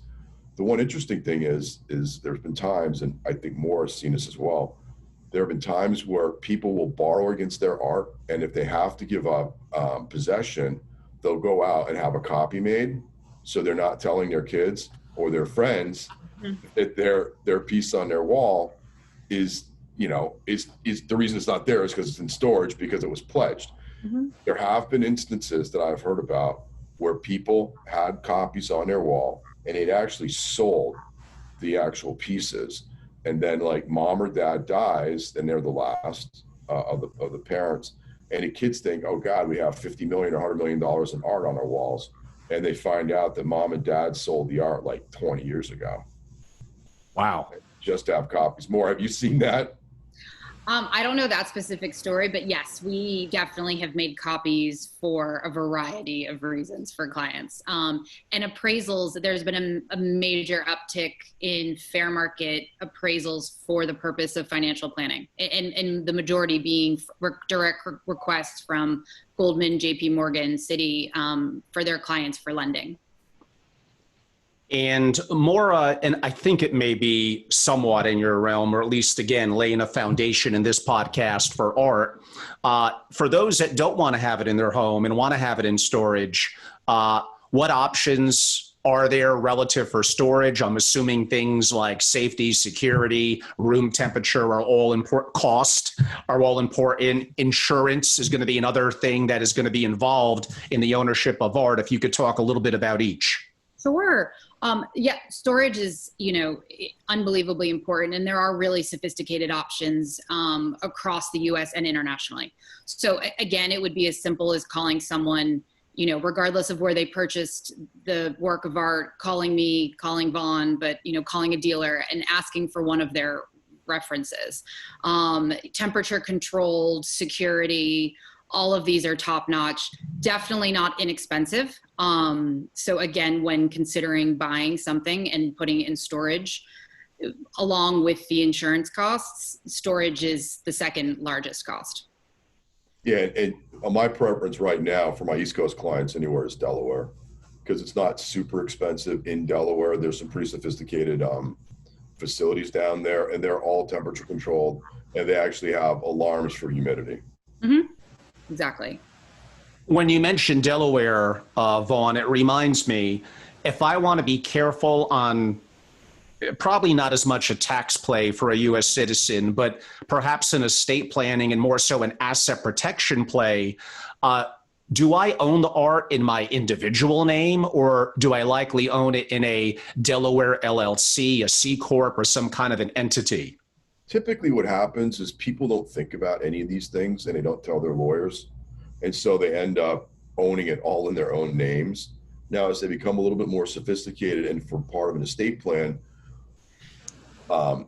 The one interesting thing is there's been times, and I think Maura has seen this as well, there have been times where people will borrow against their art, and if they have to give up possession, they'll go out and have a copy made, so they're not telling their kids or their friends that their piece on their wall is the reason it's not there is because it's in storage because it was pledged. There have been instances that I've heard about where people had copies on their wall and they'd actually sold the actual pieces, and then like mom or dad dies and they're the last of the parents, and the kids think, oh God, we have $50 million or $100 million in art on our walls, and they find out that mom and dad sold the art like 20 years ago. Wow. Just to have copies. Maura, have you seen that? I don't know that specific story, but yes, we definitely have made copies for a variety of reasons for clients. And appraisals, there's been a major uptick in fair market appraisals for the purpose of financial planning, and the majority being direct requests from Goldman, JP Morgan, Citi for their clients for lending. And Maura, and I think it may be somewhat in your realm, or at least, again, laying a foundation in this podcast for art. For those that don't want to have it in their home and want to have it in storage, what options are there relative for storage? I'm assuming things like safety, security, room temperature are all important. Cost are all important. Insurance is going to be another thing that is going to be involved in the ownership of art. If you could talk a little bit about each. Sure. Yeah, storage is, unbelievably important, and there are really sophisticated options across the U.S. and internationally. So again, it would be as simple as calling someone, regardless of where they purchased the work of art, calling me, calling Vaughn, but, calling a dealer and asking for one of their references. Temperature controlled, security, all of these are top notch, definitely not inexpensive. So again, when considering buying something and putting it in storage, along with the insurance costs, storage is the second largest cost. Yeah, and my preference right now for my East Coast clients anywhere is Delaware, because it's not super expensive in Delaware. There's some pretty sophisticated facilities down there, and they're all temperature controlled, and they actually have alarms for humidity. Mm-hmm. Exactly. When you mentioned Delaware, Vaughn, it reminds me, if I want to be careful on probably not as much a tax play for a U.S. citizen, but perhaps an estate planning and more so an asset protection play, do I own the art in my individual name, or do I likely own it in a Delaware LLC, a C Corp, or some kind of an entity? Typically what happens is people don't think about any of these things and they don't tell their lawyers. And so they end up owning it all in their own names. Now, as they become a little bit more sophisticated and for part of an estate plan, a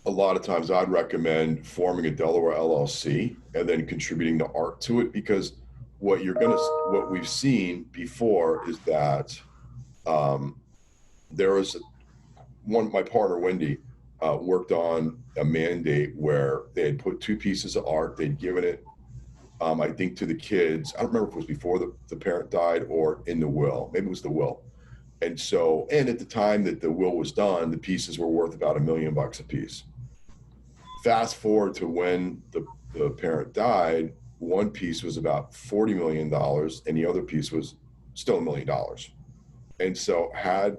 lot of times I'd recommend forming a Delaware LLC and then contributing the art to it, because what we've seen before is that there was my partner, Wendy, worked on a mandate where they had put two pieces of art. They'd given it, I think, to the kids. I don't remember if it was before the parent died or in the will. Maybe it was the will. And at the time that the will was done, the pieces were worth about $1 million a piece. Fast forward to when the parent died, one piece was about $40 million and the other piece was still $1 million. And so had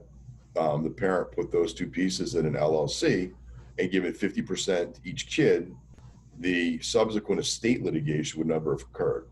the parent put those two pieces in an LLC and give it 50% to each kid, the subsequent estate litigation would never have occurred.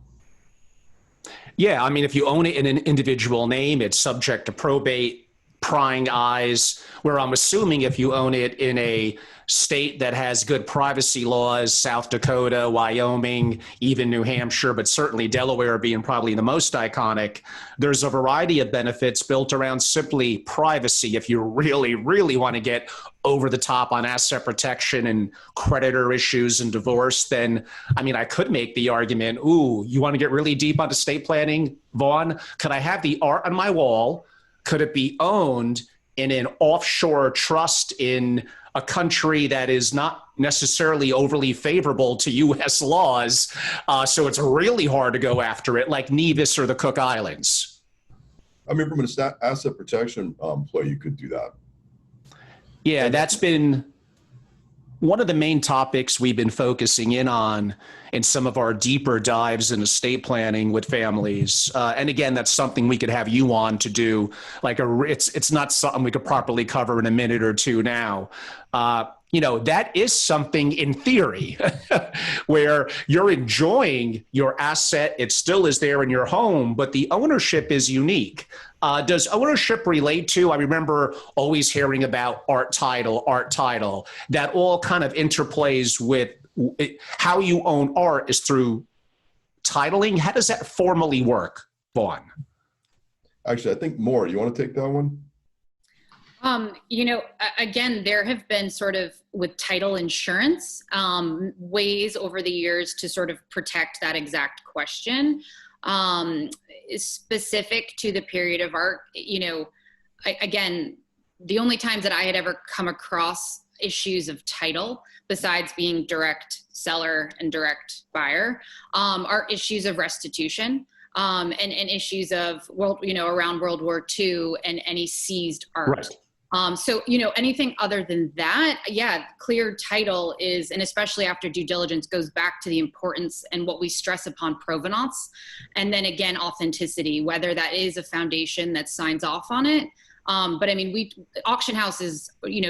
Yeah, I mean, if you own it in an individual name, it's subject to probate, prying eyes, where I'm assuming if you own it in a state that has good privacy laws, South Dakota, Wyoming, even New Hampshire, but certainly Delaware being probably the most iconic, there's a variety of benefits built around simply privacy. If you really, really want to get over the top on asset protection and creditor issues and divorce, then, I mean, I could make the argument, ooh, you want to get really deep on estate planning, Vaughn? Could I have the art on my wall? Could it be owned in an offshore trust in a country that is not necessarily overly favorable to U.S. laws? So it's really hard to go after it, like Nevis or the Cook Islands. I mean, from an asset protection play, you could do that. Yeah, that's been one of the main topics we've been focusing in on in some of our deeper dives in estate planning with families. And again, that's something we could have you on to do. Like it's not something we could properly cover in a minute or two now. That is something in theory where you're enjoying your asset. It still is there in your home, but the ownership is unique. Does ownership relate to, I remember always hearing about art title, that all kind of interplays with how you own art is through titling. How does that formally work, Vaughn? Actually, I think Maura, you want to take that one? Again, there have been sort of with title insurance, ways over the years to sort of protect that exact question. Specific to the period of art, again, the only times that I had ever come across issues of title, besides being direct seller and direct buyer, are issues of restitution. And issues of around World War II and any seized art. Right. So anything other than that, yeah, clear title is, and especially after due diligence, goes back to the importance and what we stress upon provenance. And then again, authenticity, whether that is a foundation that signs off on it. But I mean, auction houses,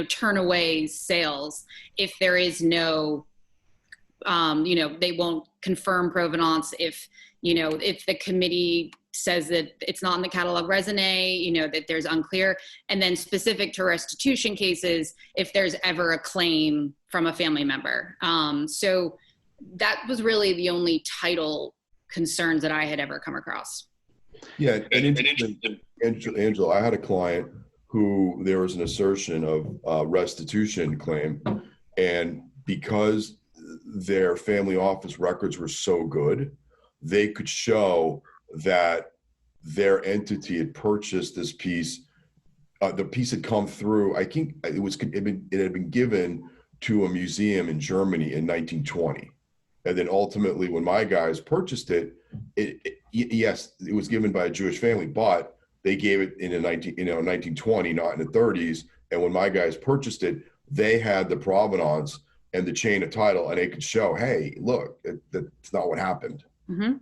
turn away sales if there is no, they won't confirm provenance if the committee says that it's not in the catalog raisonné, that there's unclear, and then specific to restitution cases, if there's ever a claim from a family member. So that was really the only title concerns that I had ever come across. Yeah, and Angela, I had a client who there was an assertion of restitution claim, and because their family office records were so good, they could show that their entity had purchased this piece. The piece had come through, I think it had been given to a museum in Germany in 1920. And then ultimately when my guys purchased it, yes, it was given by a Jewish family, but they gave it in 1920, not in the 30s. And when my guys purchased it, they had the provenance and the chain of title, and they could show, hey, look, that's not what happened. Mm-hmm.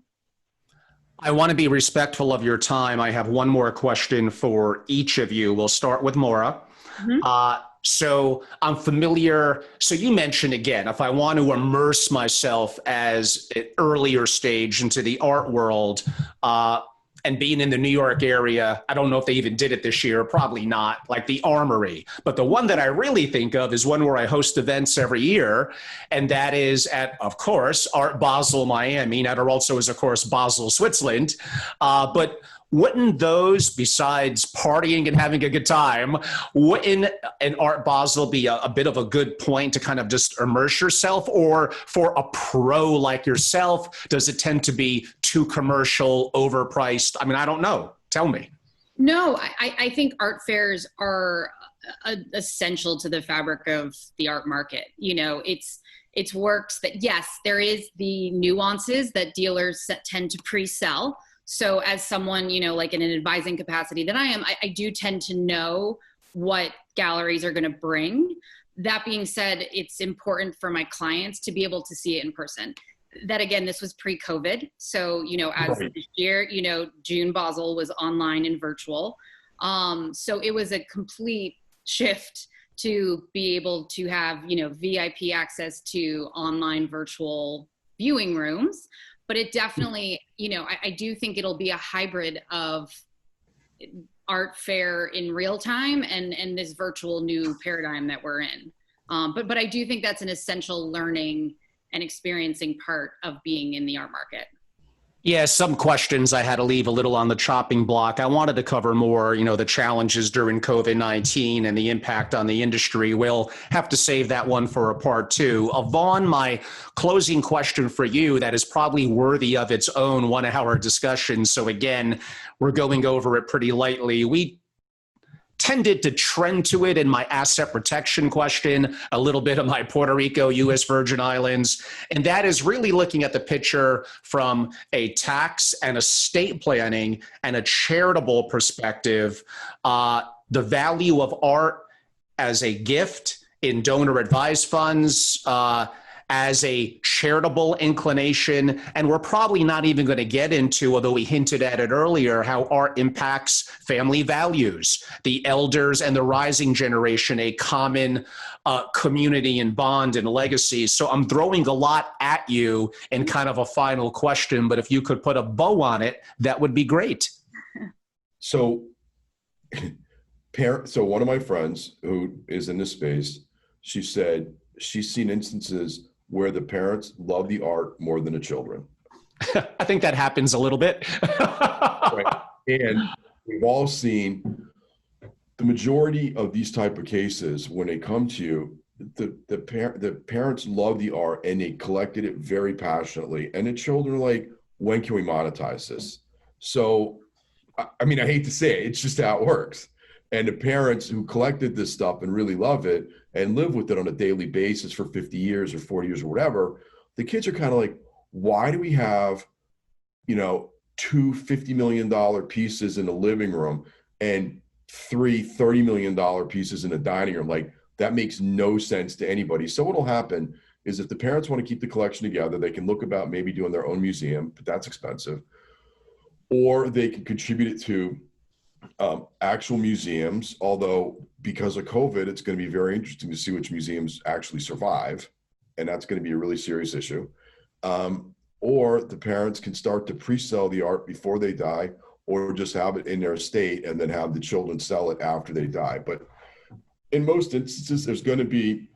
I want to be respectful of your time. I have one more question for each of you. We'll start with Maura. Mm-hmm. So I'm familiar. So you mentioned again, if I want to immerse myself as an earlier stage into the art world, and being in the New York area, I don't know if they even did it this year, probably not, like the Armory. But the one that I really think of is one where I host events every year, and that is at, of course, Art Basel, Miami. Now, there also is, of course, Basel, Switzerland. But wouldn't those, besides partying and having a good time, wouldn't an Art Basel be a bit of a good point to kind of just immerse yourself? Or for a pro like yourself, does it tend to be too commercial, overpriced? I mean, I don't know. Tell me. No, I think art fairs are essential to the fabric of the art market. It's works that, yes, there is the nuances that dealers tend to pre-sell. So as someone, like in an advising capacity that I am, I do tend to know what galleries are going to bring. That being said, it's important for my clients to be able to see it in person. That again, this was pre-COVID. So, as right. This year, June Basel was online and virtual. So it was a complete shift to be able to have, VIP access to online virtual viewing rooms. But it definitely, I do think it'll be a hybrid of art fair in real time and this virtual new paradigm that we're in. But I do think that's an essential learning and experiencing part of being in the art market. Yeah, some questions I had to leave a little on the chopping block. I wanted to cover more, the challenges during COVID-19 and the impact on the industry. We'll have to save that one for a part two. Vaughn, my closing question for you that is probably worthy of its own 1 hour discussion. So again, we're going over it pretty lightly. We tended to trend to it in my asset protection question, a little bit of my Puerto Rico, U.S. Virgin Islands, and that is really looking at the picture from a tax and estate planning and a charitable perspective. The value of art as a gift in donor advised funds, as a charitable inclination. And we're probably not even going to get into, although we hinted at it earlier, how art impacts family values, the elders and the rising generation, a common community and bond and legacy. So I'm throwing a lot at you in kind of a final question, but if you could put a bow on it, that would be great. So one of my friends who is in this space, she said she's seen instances where the parents love the art more than the children. I think that happens a little bit. Right. And we've all seen the majority of these type of cases when they come to you, the parents love the art and they collected it very passionately. And the children are like, when can we monetize this? So, I mean, I hate to say it, it's just how it works. And the parents who collected this stuff and really love it and live with it on a daily basis for 50 years or 40 years or whatever, the kids are kind of like, why do we have, two $50 million pieces in the living room and three $30 million pieces in the dining room? Like, that makes no sense to anybody. So what'll happen is if the parents want to keep the collection together, they can look about maybe doing their own museum, but that's expensive. Or they can contribute it to actual museums, although because of COVID, it's going to be very interesting to see which museums actually survive. And that's going to be a really serious issue. Or the parents can start to pre-sell the art before they die, or just have it in their estate and then have the children sell it after they die. But in most instances, there's going to be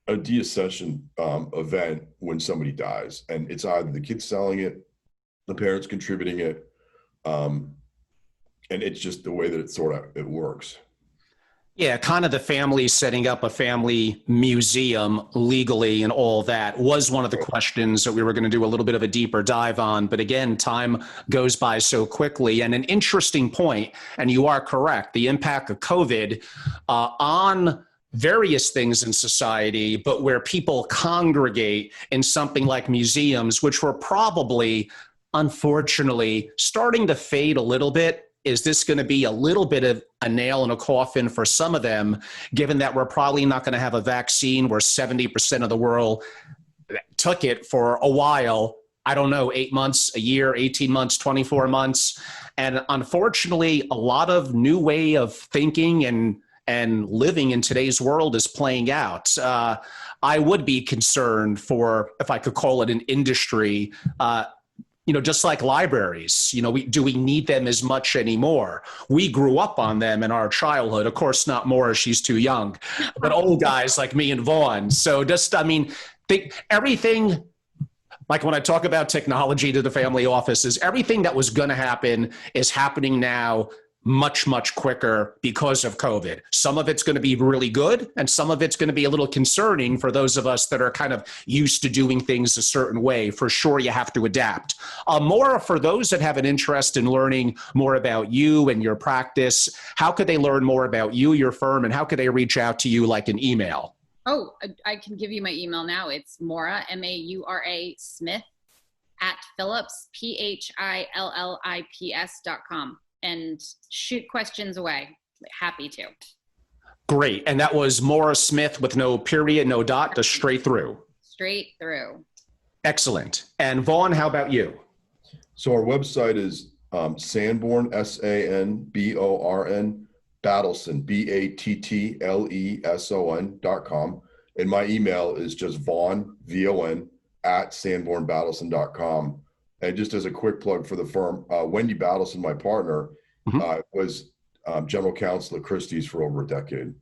a deaccession event when somebody dies. And it's either the kids selling it, the parents contributing it, and it's just the way that it works. Yeah, kind of the family setting up a family museum legally and all that was one of the questions that we were going to do a little bit of a deeper dive on. But again, time goes by so quickly. And an interesting point, and you are correct, the impact of COVID on various things in society, but where people congregate in something like museums, which were probably, unfortunately, starting to fade a little bit. Is this going to be a little bit of a nail in a coffin for some of them, given that we're probably not going to have a vaccine where 70% of the world took it for a while? I don't know, 8 months, a year, 18 months, 24 months. And unfortunately, a lot of new way of thinking and living in today's world is playing out. I would be concerned for, if I could call it an industry, just like libraries, do we need them as much anymore? We grew up on them in our childhood. Of course, not Maura, she's too young, but old guys like me and Vaughn. So think everything, like when I talk about technology to the family offices, everything that was going to happen is happening now much, much quicker because of COVID. Some of it's going to be really good, and some of it's going to be a little concerning for those of us that are kind of used to doing things a certain way. For sure, you have to adapt. Maura, for those that have an interest in learning more about you and your practice, how could they learn more about you, your firm, and how could they reach out to you like an email? Oh, I can give you my email now. It's Maura, Maura Smith at Phillips, PHILLIPS.com. And shoot questions away. Happy to. Great. And that was Maura Smith with no period, no dot, just straight through. Straight through. Excellent. And Vaughn, how about you? So our website is Sanborn, Battleson, BATTLESON.com. And my email is just Vaughn, VON, at sanbornbattleson.com. And just as a quick plug for the firm, Wendy Battleson, my partner, was general counsel at Christie's for over a decade.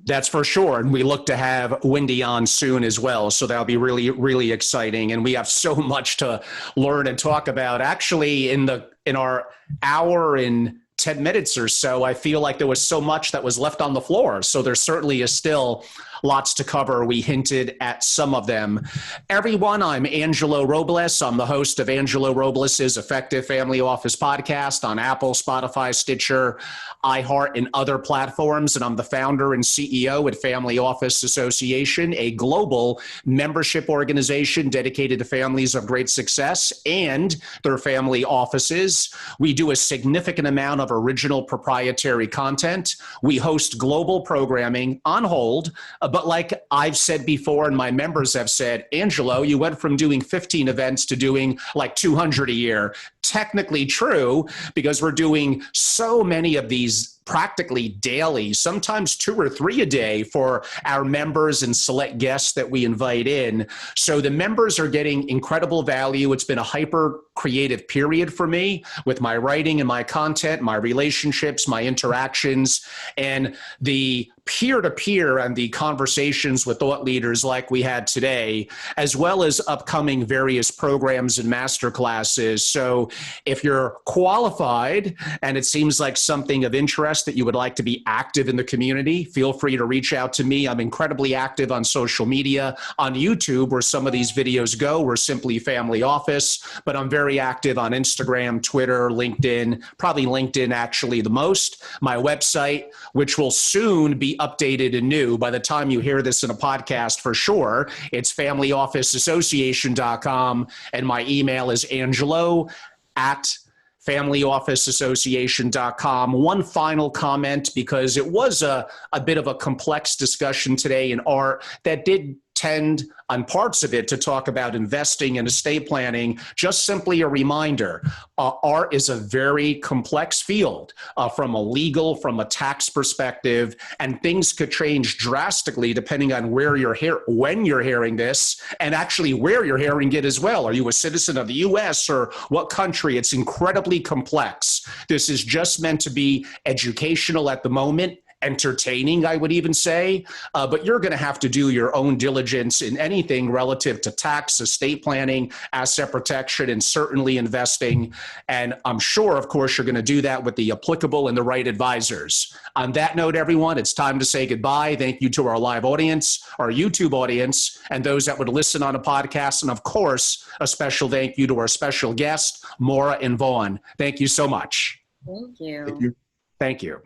That's for sure. And we look to have Wendy on soon as well. So that'll be really, really exciting. And we have so much to learn and talk about. Actually, in our hour and 10 minutes or so, I feel like there was so much that was left on the floor. So there certainly is still lots to cover. We hinted at some of them. Everyone, I'm Angelo Robles. I'm the host of Angelo Robles' Effective Family Office podcast on Apple, Spotify, Stitcher, iHeart, and other platforms. And I'm the founder and CEO at Family Office Association, a global membership organization dedicated to families of great success and their family offices. We do a significant amount of original proprietary content. We host global programming on hold, but like I've said before, and my members have said, Angelo, you went from doing 15 events to doing like 200 a year. Technically true, because we're doing so many of these practically daily, sometimes 2 or 3 a day for our members and select guests that we invite in. So the members are getting incredible value. It's been a hyper creative period for me with my writing and my content, my relationships, my interactions, and the peer-to-peer and the conversations with thought leaders like we had today, as well as upcoming various programs and masterclasses. So if you're qualified and it seems like something of interest that you would like to be active in the community, feel free to reach out to me. I'm incredibly active on social media, on YouTube, where some of these videos go. We're simply Family Office, but I'm very active on Instagram, Twitter, LinkedIn, probably LinkedIn actually the most. My website, which will soon be updated and new by the time you hear this in a podcast for sure, it's familyofficeassociation.com, and my email is angelo@familyofficeassociation.com. One final comment, because it was a bit of a complex discussion today in Art that did tend on parts of it to talk about investing and estate planning. Just simply a reminder, art is a very complex field from a legal, from a tax perspective, and things could change drastically depending on where you're when you're hearing this, and actually where you're hearing it as well. Are you a citizen of the US or what country? It's incredibly complex. This is just meant to be educational at the moment, entertaining, I would even say, but you're going to have to do your own diligence in anything relative to tax, estate planning, asset protection, and certainly investing. And I'm sure, of course, you're going to do that with the applicable and the right advisors. On that note, everyone, it's time to say goodbye. Thank you to our live audience, our YouTube audience, and those that would listen on a podcast. And of course, a special thank you to our special guests, Maura and Vaughn. Thank you so much. Thank you. Thank you. Thank you.